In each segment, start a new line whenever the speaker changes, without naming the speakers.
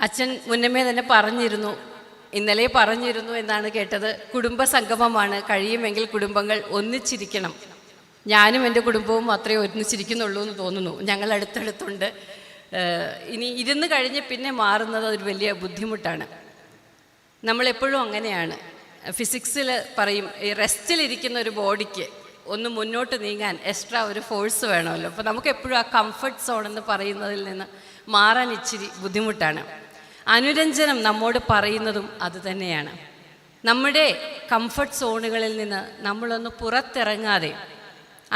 അച്ഛൻ മുന്നമേ തന്നെ പറഞ്ഞിരുന്നു, ഇന്നലെ പറഞ്ഞിരുന്നു എന്നാണ് കേട്ടത്. കുടുംബ സംഗമമാണ്, കഴിയുമെങ്കിൽ കുടുംബങ്ങൾ ഒന്നിച്ചിരിക്കണം. ഞാനും എൻ്റെ കുടുംബവും മാത്രമേ ഒന്നിച്ചിരിക്കുന്നുള്ളൂ എന്ന് തോന്നുന്നു. ഞങ്ങൾ അടുത്തടുത്തുണ്ട്. ഇനി ഇരുന്ന് കഴിഞ്ഞ് പിന്നെ മാറുന്നത് ഒരു വലിയ ബുദ്ധിമുട്ടാണ്. നമ്മളെപ്പോഴും അങ്ങനെയാണ്. ഫിസിക്സിൽ പറയും, ഈ റെസ്റ്റിലിരിക്കുന്ന ഒരു ബോഡിക്ക് ഒന്ന് മുന്നോട്ട് നീങ്ങാൻ എക്സ്ട്രാ ഒരു ഫോഴ്സ് വേണമല്ലോ. അപ്പോൾ നമുക്കെപ്പോഴും ആ കംഫർട്ട് സോൺ എന്ന് പറയുന്നതിൽ നിന്ന് മാറാൻ ഇച്ചിരി ബുദ്ധിമുട്ടാണ്. അനുരഞ്ജനം നമ്മോട് പറയുന്നതും അതുതന്നെയാണ്. നമ്മുടെ കംഫർട്ട് സോണുകളിൽ നിന്ന് നമ്മളൊന്ന് പുറത്തിറങ്ങാതെ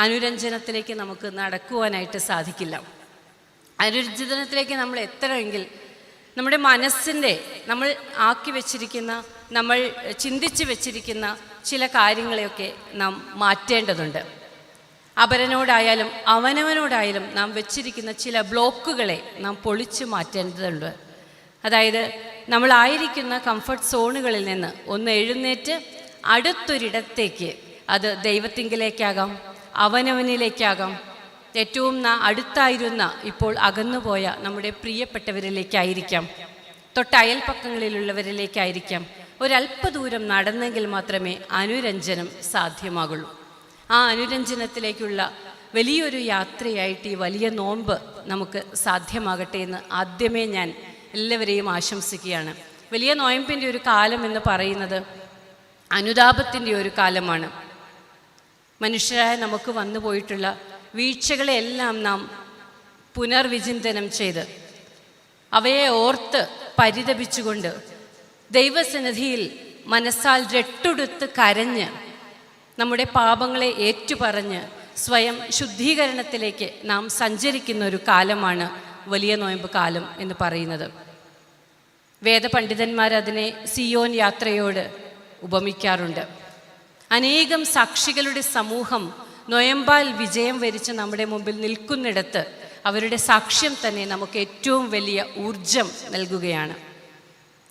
അനുരഞ്ജനത്തിലേക്ക് നമുക്ക് നടക്കുവാനായിട്ട് സാധിക്കില്ല. അനുരഞ്ജനത്തിലേക്ക് നമ്മൾ എത്തണമെങ്കിൽ നമ്മുടെ മനസ്സിൻ്റെ നമ്മൾ ആക്കി വെച്ചിരിക്കുന്ന, നമ്മൾ ചിന്തിച്ച് വെച്ചിരിക്കുന്ന ചില കാര്യങ്ങളെയൊക്കെ നാം മാറ്റേണ്ടതുണ്ട്. അപരനോടായാലും അവനവനോടായാലും നാം വെച്ചിരിക്കുന്ന ചില ബ്ലോക്കുകളെ നാം പൊളിച്ചു മാറ്റേണ്ടതുണ്ട്. അതായത് നമ്മളായിരിക്കുന്ന കംഫർട്ട് സോണുകളിൽ നിന്ന് ഒന്ന് എഴുന്നേറ്റ് അടുത്തൊരിടത്തേക്ക്, അത് ദൈവത്തിങ്കിലേക്കാകാം, അവനവനിലേക്കാകാം, ഏറ്റവും അടുത്തായിരുന്ന ഇപ്പോൾ അകന്നുപോയ നമ്മുടെ പ്രിയപ്പെട്ടവരിലേക്കായിരിക്കാം, തൊട്ടയൽപ്പക്കങ്ങളിലുള്ളവരിലേക്കായിരിക്കാം. ഒരല്പദൂരം നടന്നെങ്കിൽ മാത്രമേ അനുരഞ്ജനം സാധ്യമാകുള്ളൂ. ആ അനുരഞ്ജനത്തിലേക്കുള്ള വലിയൊരു യാത്രയായിട്ട് ഈ വലിയ നോമ്പ് നമുക്ക് സാധ്യമാകട്ടെ എന്ന് ആദ്യമേ ഞാൻ എല്ലാവരെയും ആശംസിക്കുകയാണ്. വലിയ നോയമ്പിൻ്റെ ഒരു കാലം എന്ന് പറയുന്നത് അനുതാപത്തിൻ്റെ ഒരു കാലമാണ്. മനുഷ്യരായ നമുക്ക് വന്നു പോയിട്ടുള്ള വീഴ്ചകളെയെല്ലാം നാം പുനർവിചിന്തനം ചെയ്ത് അവയെ ഓർത്ത് പരിതപിച്ചുകൊണ്ട് ദൈവസന്നിധിയിൽ മനസ്സാൽ രട്ടുടുത്ത് കരഞ്ഞ് നമ്മുടെ പാപങ്ങളെ ഏറ്റുപറഞ്ഞ് സ്വയം ശുദ്ധീകരണത്തിലേക്ക് നാം സഞ്ചരിക്കുന്ന ഒരു കാലമാണ് വലിയ നോയമ്പ് കാലം എന്ന് പറയുന്നത്. വേദപണ്ഡിതന്മാരതിനെ സിയോൻ യാത്രയോട് ഉപമിക്കാറുണ്ട്. അനേകം സാക്ഷികളുടെ സമൂഹം നൊയമ്പാൽ വിജയം വരിച്ച് നമ്മുടെ മുമ്പിൽ നിൽക്കുന്നിടത്ത് അവരുടെ സാക്ഷ്യം തന്നെ നമുക്ക് ഏറ്റവും വലിയ ഊർജം നൽകുകയാണ്.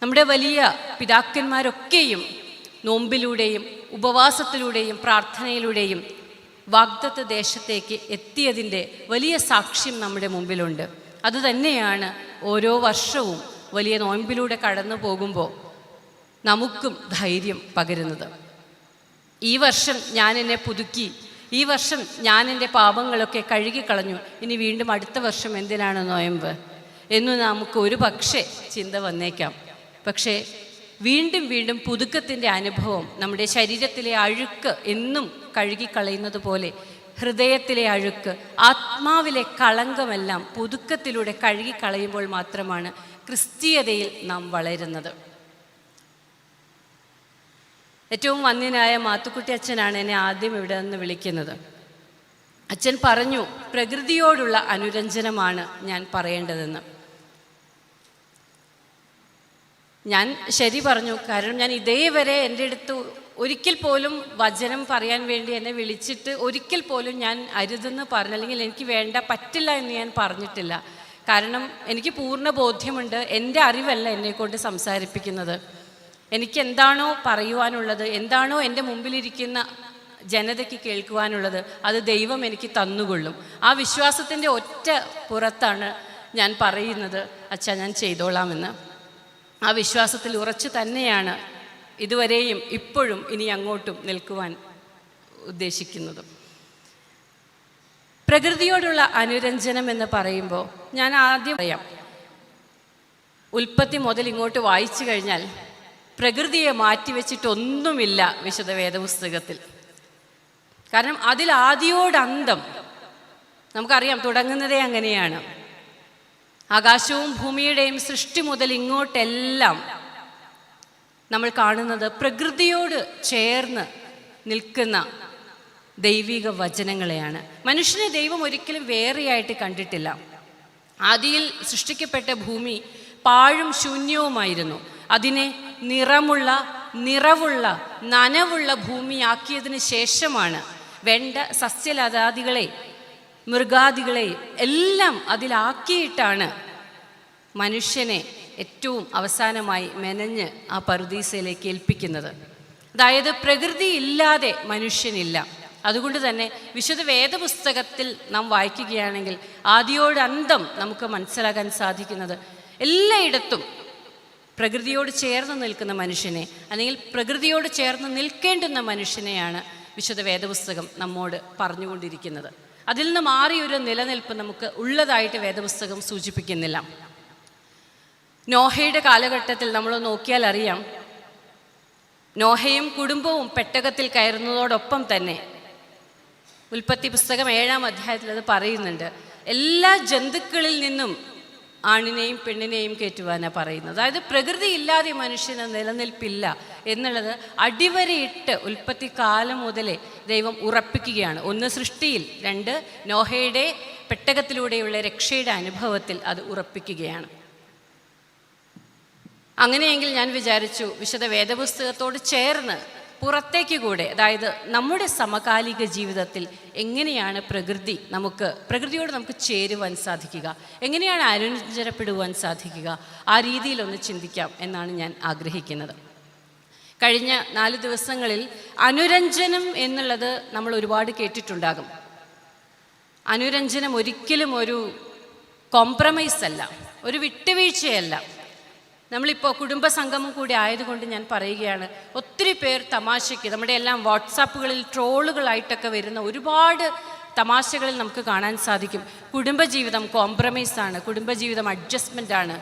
നമ്മുടെ വലിയ പിതാക്കന്മാരൊക്കെയും നോമ്പിലൂടെയും ഉപവാസത്തിലൂടെയും പ്രാർത്ഥനയിലൂടെയും വാഗ്ദത്ത ദേശത്തേക്ക് എത്തിയതിൻ്റെ വലിയ സാക്ഷ്യം നമ്മുടെ മുമ്പിലുണ്ട്. അതുതന്നെയാണ് ഓരോ വർഷവും വലിയ നോമ്പിലൂടെ കടന്നു പോകുമ്പോൾ നമുക്കും ധൈര്യം പകരുന്നത്. ഈ വർഷം ഞാൻ എന്നെ പുതുക്കി, ഈ വർഷം ഞാൻ എൻ്റെ പാപങ്ങളൊക്കെ കഴുകിക്കളഞ്ഞു, ഇനി വീണ്ടും അടുത്ത വർഷം എന്തിനാണ് നോയമ്പ് എന്ന് നമുക്ക് ഒരു പക്ഷേ ചിന്ത വന്നേക്കാം. പക്ഷേ വീണ്ടും വീണ്ടും പുതുക്കത്തിൻ്റെ അനുഭവം നമ്മുടെ ശരീരത്തിലെ അഴുക്ക് എന്നും കഴുകിക്കളയുന്നത് പോലെ ഹൃദയത്തിലെ അഴുക്ക്, ആത്മാവിലെ കളങ്കമെല്ലാം പുതുക്കത്തിലൂടെ കഴുകിക്കളയുമ്പോൾ മാത്രമാണ് ക്രിസ്തീയതയിൽ നാം വളരുന്നത്. ഏറ്റവും വന്യനായ മാത്തുക്കുട്ടി അച്ഛനാണ് എന്നെ ആദ്യം ഇവിടെ നിന്ന് വിളിക്കുന്നത്. അച്ഛൻ പറഞ്ഞു, പ്രകൃതിയോടുള്ള അനുരഞ്ജനമാണ് ഞാൻ പറയേണ്ടതെന്ന്. ഞാൻ ശരി പറഞ്ഞു. കാരണം ഞാൻ ഇതേവരെ എൻ്റെ അടുത്ത് ഒരിക്കൽ പോലും വചനം പറയാൻ വേണ്ടി എന്നെ വിളിച്ചിട്ട് ഒരിക്കൽ പോലും ഞാൻ അരുതെന്ന് പറഞ്ഞു, അല്ലെങ്കിൽ എനിക്ക് വേണ്ട, പറ്റില്ല എന്ന് ഞാൻ പറഞ്ഞിട്ടില്ല. കാരണം എനിക്ക് പൂർണ്ണ ബോധ്യമുണ്ട്, എൻ്റെ അറിവല്ല എന്നെക്കൊണ്ട് സംസാരിപ്പിക്കുന്നത്. എനിക്ക് എന്താണോ പറയുവാനുള്ളത്, എന്താണോ എൻ്റെ മുമ്പിലിരിക്കുന്ന ജനതയ്ക്ക് കേൾക്കുവാനുള്ളത്, അത് ദൈവം എനിക്ക് തന്നുകൊള്ളും. ആ വിശ്വാസത്തിൻ്റെ ഒറ്റ പുറത്താണ് ഞാൻ പറയുന്നത്, അച്ഛാ ഞാൻ ചെയ്തോളാമെന്ന്. ആ വിശ്വാസത്തിൽ ഉറച്ചു തന്നെയാണ് ഇതുവരെയും ഇപ്പോഴും ഇനി അങ്ങോട്ടും നിൽക്കുവാൻ ഉദ്ദേശിക്കുന്നത്. പ്രകൃതിയോടുള്ള അനുരഞ്ജനം എന്ന് പറയുമ്പോൾ ഞാൻ ആദ്യം പറയാം, ഉൽപ്പത്തി മുതൽ ഇങ്ങോട്ട് വായിച്ചു കഴിഞ്ഞാൽ പ്രകൃതിയെ മാറ്റിവെച്ചിട്ടൊന്നുമില്ല വിശുദ്ധ വേദപുസ്തകത്തിൽ. കാരണം അതിൽ ആദിയോടന്തം നമുക്കറിയാം, തുടങ്ങുന്നതേ അങ്ങനെയാണ്. ആകാശവും ഭൂമിയുടെയും സൃഷ്ടി മുതൽ ഇങ്ങോട്ടെല്ലാം നമ്മൾ കാണുന്നത് പ്രകൃതിയോട് ചേർന്ന് നിൽക്കുന്ന ദൈവിക വചനങ്ങളെയാണ്. മനുഷ്യനെ ദൈവം ഒരിക്കലും വേറെയായിട്ട് കണ്ടിട്ടില്ല. ആദിയിൽ സൃഷ്ടിക്കപ്പെട്ട ഭൂമി പാഴും ശൂന്യവുമായിരുന്നു. അതിനെ നിറവുള്ള നനവുള്ള ഭൂമിയാക്കിയതിന് ശേഷമാണ് വേണ്ട സസ്യലതാദികളെ, മൃഗാദികളെ എല്ലാം അതിലാക്കിയിട്ടാണ് മനുഷ്യനെ ഏറ്റവും അവസാനമായി മെനഞ്ഞ് ആ പറുദീസയിലേക്ക് ഏൽപ്പിക്കുന്നത്. അതായത് പ്രകൃതി ഇല്ലാതെ മനുഷ്യനില്ല. അതുകൊണ്ട് തന്നെ വിശുദ്ധ വേദപുസ്തകത്തിൽ നാം വായിക്കുകയാണെങ്കിൽ ആദിയോടന്തം നമുക്ക് മനസ്സിലാക്കാൻ സാധിക്കുന്നത് എല്ലായിടത്തും പ്രകൃതിയോട് ചേർന്ന് നിൽക്കുന്ന മനുഷ്യനെ, അല്ലെങ്കിൽ പ്രകൃതിയോട് ചേർന്ന് നിൽക്കേണ്ടുന്ന മനുഷ്യനെയാണ് വിശുദ്ധ വേദപുസ്തകം നമ്മോട് പറഞ്ഞുകൊണ്ടിരിക്കുന്നത്. അതിൽ നിന്ന് മാറിയൊരു നിലനിൽപ്പ് നമുക്ക് ഉള്ളതായിട്ട് വേദപുസ്തകം സൂചിപ്പിക്കുന്നില്ല. നോഹയുടെ കാലഘട്ടത്തിൽ നമ്മൾ നോക്കിയാൽ അറിയാം, നോഹയും കുടുംബവും പെട്ടകത്തിൽ കയറുന്നതോടൊപ്പം തന്നെ ഉൽപ്പത്തി പുസ്തകം 7-ാം അധ്യായത്തിൽ അത് പറയുന്നുണ്ട്, എല്ലാ ജന്തുക്കളിൽ നിന്നും ആണിനെയും പെണ്ണിനെയും കയറ്റുവാനാണ് പറയുന്നത്. അതായത് പ്രകൃതി ഇല്ലാതെ മനുഷ്യന് നിലനിൽപ്പില്ല എന്നുള്ളത് അടിവരയിട്ട് ഉൽപ്പത്തി കാലം മുതലേ ദൈവം ഉറപ്പിക്കുകയാണ്. ഒന്ന് സൃഷ്ടിയിൽ, രണ്ട് നോഹയുടെ പെട്ടകത്തിലൂടെയുള്ള രക്ഷയുടെ അനുഭവത്തിൽ അത് ഉറപ്പിക്കുകയാണ്. അങ്ങനെയെങ്കിൽ ഞാൻ വിചാരിച്ചു, വിശുദ്ധ വേദപുസ്തകത്തോട് ചേർന്ന് പുറത്തേക്ക് കൂടെ, അതായത് നമ്മുടെ സമകാലിക ജീവിതത്തിൽ എങ്ങനെയാണ് പ്രകൃതിയോട് നമുക്ക് ചേരുവാൻ സാധിക്കുക, എങ്ങനെയാണ് അനുരഞ്ജനപ്പെടുവാൻ സാധിക്കുക, ആ രീതിയിലൊന്ന് ചിന്തിക്കാം എന്നാണ് ഞാൻ ആഗ്രഹിക്കുന്നത്. കഴിഞ്ഞ 4 ദിവസങ്ങളിൽ അനുരഞ്ജനം എന്നുള്ളത് നമ്മൾ ഒരുപാട് കേട്ടിട്ടുണ്ടാകും. അനുരഞ്ജനം ഒരിക്കലും ഒരു കോംപ്രമൈസ് അല്ല, ഒരു വിട്ടുവീഴ്ചയല്ല. നമ്മളിപ്പോൾ കുടുംബസംഗമം കൂടി ആയതുകൊണ്ട് ഞാൻ പറയുകയാണ്, ഒത്തിരി പേർ തമാശയ്ക്ക് നമ്മുടെ എല്ലാം വാട്സാപ്പുകളിൽ ട്രോളുകളായിട്ടൊക്കെ വരുന്ന ഒരുപാട് തമാശകളിൽ നമുക്ക് കാണാൻ സാധിക്കും. കുടുംബജീവിതം കോംപ്രമൈസാണ്, കുടുംബജീവിതം അഡ്ജസ്റ്റ്മെൻ്റാണ്,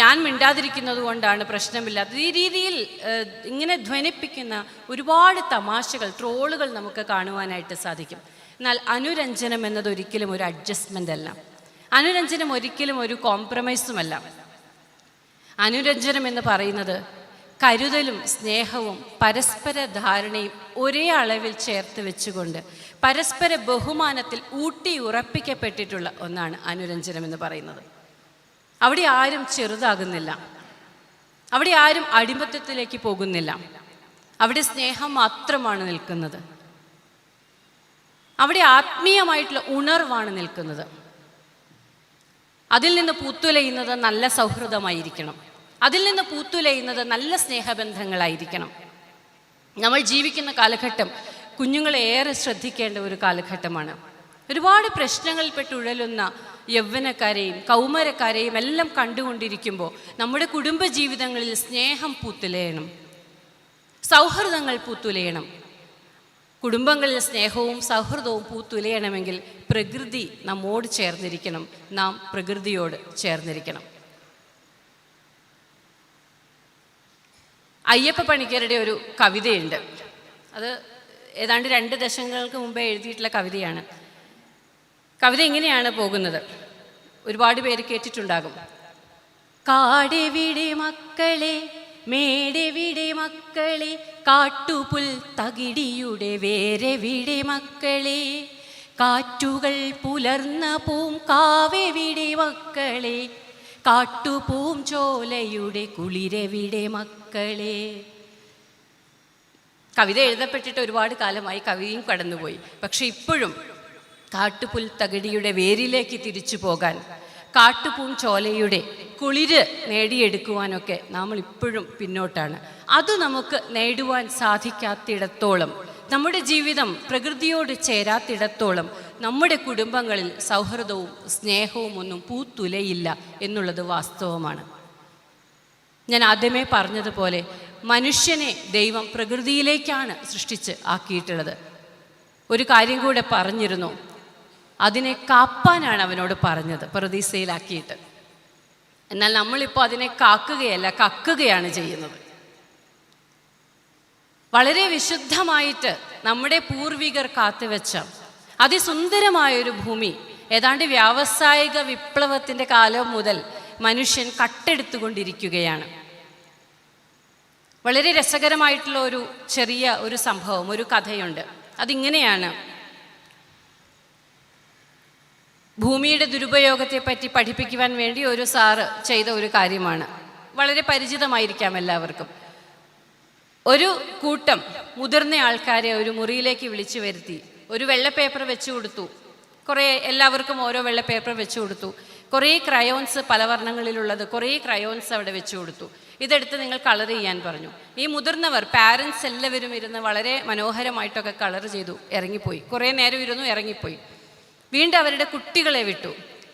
ഞാൻ മിണ്ടാതിരിക്കുന്നത് കൊണ്ടാണ് പ്രശ്നമില്ലാത്തത്, ഈ രീതിയിൽ ഇങ്ങനെ ധ്വനിപ്പിക്കുന്ന ഒരുപാട് തമാശകൾ, ട്രോളുകൾ നമുക്ക് കാണുവാനായിട്ട് സാധിക്കും. എന്നാൽ അനുരഞ്ജനം എന്നത് ഒരിക്കലും ഒരു അഡ്ജസ്റ്റ്മെൻ്റ് അല്ല, അനുരഞ്ജനം ഒരിക്കലും ഒരു കോംപ്രമൈസുമല്ല. അനുരഞ്ജനം എന്ന് പറയുന്നത് കരുതലും സ്നേഹവും പരസ്പര ധാരണയും ഒരേ അളവിൽ ചേർത്ത് വെച്ചുകൊണ്ട് പരസ്പര ബഹുമാനത്തിൽ ഊട്ടി ഉറപ്പിക്കപ്പെട്ടിട്ടുള്ള ഒന്നാണ് അനുരഞ്ജനം എന്ന് പറയുന്നത്. അവിടെ ആരും ചെറുതാകുന്നില്ല, അവിടെ ആരും അടിമത്തത്തിലേക്ക് പോകുന്നില്ല, അവിടെ സ്നേഹം മാത്രമാണ് നിൽക്കുന്നത്, അവിടെ ആത്മീയമായിട്ടുള്ള ഉണർവാണ് നിൽക്കുന്നത്. അതിൽ നിന്ന് പൂത്തുലയുന്നത് നല്ല സൗഹൃദമായിരിക്കണം, അതിൽ നിന്ന് പൂത്തുലയുന്നത് നല്ല സ്നേഹബന്ധങ്ങളായിരിക്കണം. നമ്മൾ ജീവിക്കുന്ന കാലഘട്ടം കുഞ്ഞുങ്ങളെ ഏറെ ശ്രദ്ധിക്കേണ്ട ഒരു കാലഘട്ടമാണ്. ഒരുപാട് പ്രശ്നങ്ങളിൽപ്പെട്ട് ഉഴലുന്ന യൗവനക്കാരെയും കൗമാരക്കാരെയും എല്ലാം കണ്ടുകൊണ്ടിരിക്കുമ്പോൾ നമ്മുടെ കുടുംബജീവിതങ്ങളിൽ സ്നേഹം പൂത്തുലയണം, സൗഹൃദങ്ങൾ പൂത്തുലയണം. കുടുംബങ്ങളിൽ സ്നേഹവും സൗഹൃദവും പൂത്തുലയണമെങ്കിൽ പ്രകൃതി നമ്മോട് ചേർന്നിരിക്കണം, നാം പ്രകൃതിയോട് ചേർന്നിരിക്കണം. അയ്യപ്പ പണിക്കരുടെ ഒരു കവിതയുണ്ട്, അത് ഏതാണ്ട് 2 ദശകങ്ങൾക്ക് മുമ്പേ എഴുതിയിട്ടുള്ള കവിതയാണ്. കവിത ഇങ്ങനെയാണ് പോകുന്നത്, ഒരുപാട് പേര് കേട്ടിട്ടുണ്ടാകും. കാടെവിടെ മക്കളെ, മേടെവിടെ മക്കളെ, കാട്ടുപുൽ തകിടിയുടെ വേരെവിടെ മക്കളെ, കാറ്റുകൾ പുലർന്ന പൂങ്കാവെവിടെ മക്കളെ, കാട്ടുപൂം ചോലയുടെ കുളിരെവിടെ മക്കളെ. കവിത എഴുതപ്പെട്ടിട്ട് ഒരുപാട് കാലമായി, കവിയും കടന്നുപോയി. പക്ഷെ ഇപ്പോഴും കാട്ടുപുൽ തകിടിയുടെ വേരിലേക്ക് തിരിച്ചു പോകാൻ, കാട്ടുപൂം ചോലയുടെ കുളിര് നേടിയെടുക്കുവാനൊക്കെ നമ്മൾ ഇപ്പോഴും പിന്നോട്ടാണ്. അത് നമുക്ക് നേടുവാൻ സാധിക്കാത്തിടത്തോളം, നമ്മുടെ ജീവിതം പ്രകൃതിയോട് ചേരാത്തിടത്തോളം നമ്മുടെ കുടുംബങ്ങളിൽ സൗഹൃദവും സ്നേഹവും ഒന്നും പൂത്തുലയില്ല എന്നുള്ളത് വാസ്തവമാണ്. ഞാൻ ആദ്യമേ പറഞ്ഞതുപോലെ മനുഷ്യനെ ദൈവം പ്രകൃതിയിലേക്കാണ് സൃഷ്ടിച്ച് ആക്കിയിട്ടുള്ളത്. ഒരു കാര്യം കൂടെ പറഞ്ഞിരുന്നു, അതിനെ കാപ്പാനാണ് അവനോട് പറഞ്ഞത്, പറുദീസയിലാക്കിയിട്ട്. എന്നാൽ നമ്മളിപ്പോൾ അതിനെ കാക്കുകയല്ല, കക്കുകയാണ് ചെയ്യുന്നത്. വളരെ വിശുദ്ധമായിട്ട് നമ്മുടെ പൂർവികർ കാത്തുവെച്ച അതിസുന്ദരമായൊരു ഭൂമി ഏതാണ്ട് വ്യാവസായിക വിപ്ലവത്തിൻ്റെ കാലം മുതൽ മനുഷ്യൻ കട്ടെടുത്തുകൊണ്ടിരിക്കുകയാണ്. വളരെ രസകരമായിട്ടുള്ള ഒരു ചെറിയ ഒരു സംഭവം, ഒരു കഥയുണ്ട്. അതിങ്ങനെയാണ്. ഭൂമിയുടെ ദുരുപയോഗത്തെപ്പറ്റി പഠിപ്പിക്കുവാൻ വേണ്ടി ഒരു സാറ് ചെയ്ത ഒരു കാര്യമാണ്. വളരെ പരിചിതമായിരിക്കാം എല്ലാവർക്കും. ഒരു കൂട്ടം മുതിർന്ന ആൾക്കാരെ ഒരു മുറിയിലേക്ക് വിളിച്ചു വരുത്തി ഒരു വെള്ള പേപ്പർ വെച്ചു കൊടുത്തു. എല്ലാവർക്കും ഓരോ വെള്ള പേപ്പർ വെച്ചു കൊടുത്തു. കുറേ ക്രയോൺസ്, പല വർണ്ണങ്ങളിലുള്ളത് കുറേ ക്രയോൺസ് അവിടെ വെച്ചു കൊടുത്തു. ഇതെടുത്ത് നിങ്ങൾ കളർ ചെയ്യാൻ പറഞ്ഞു. ഈ മുതിർന്നവർ, പാരൻസ് എല്ലാവരും ഇരുന്ന് വളരെ മനോഹരമായിട്ടൊക്കെ കളർ ചെയ്തു, ഇറങ്ങിപ്പോയി. കുറേ നേരം ഇരുന്നു, ഇറങ്ങിപ്പോയി. വീണ്ടും അവരുടെ കുട്ടികളെ വിട്ടു.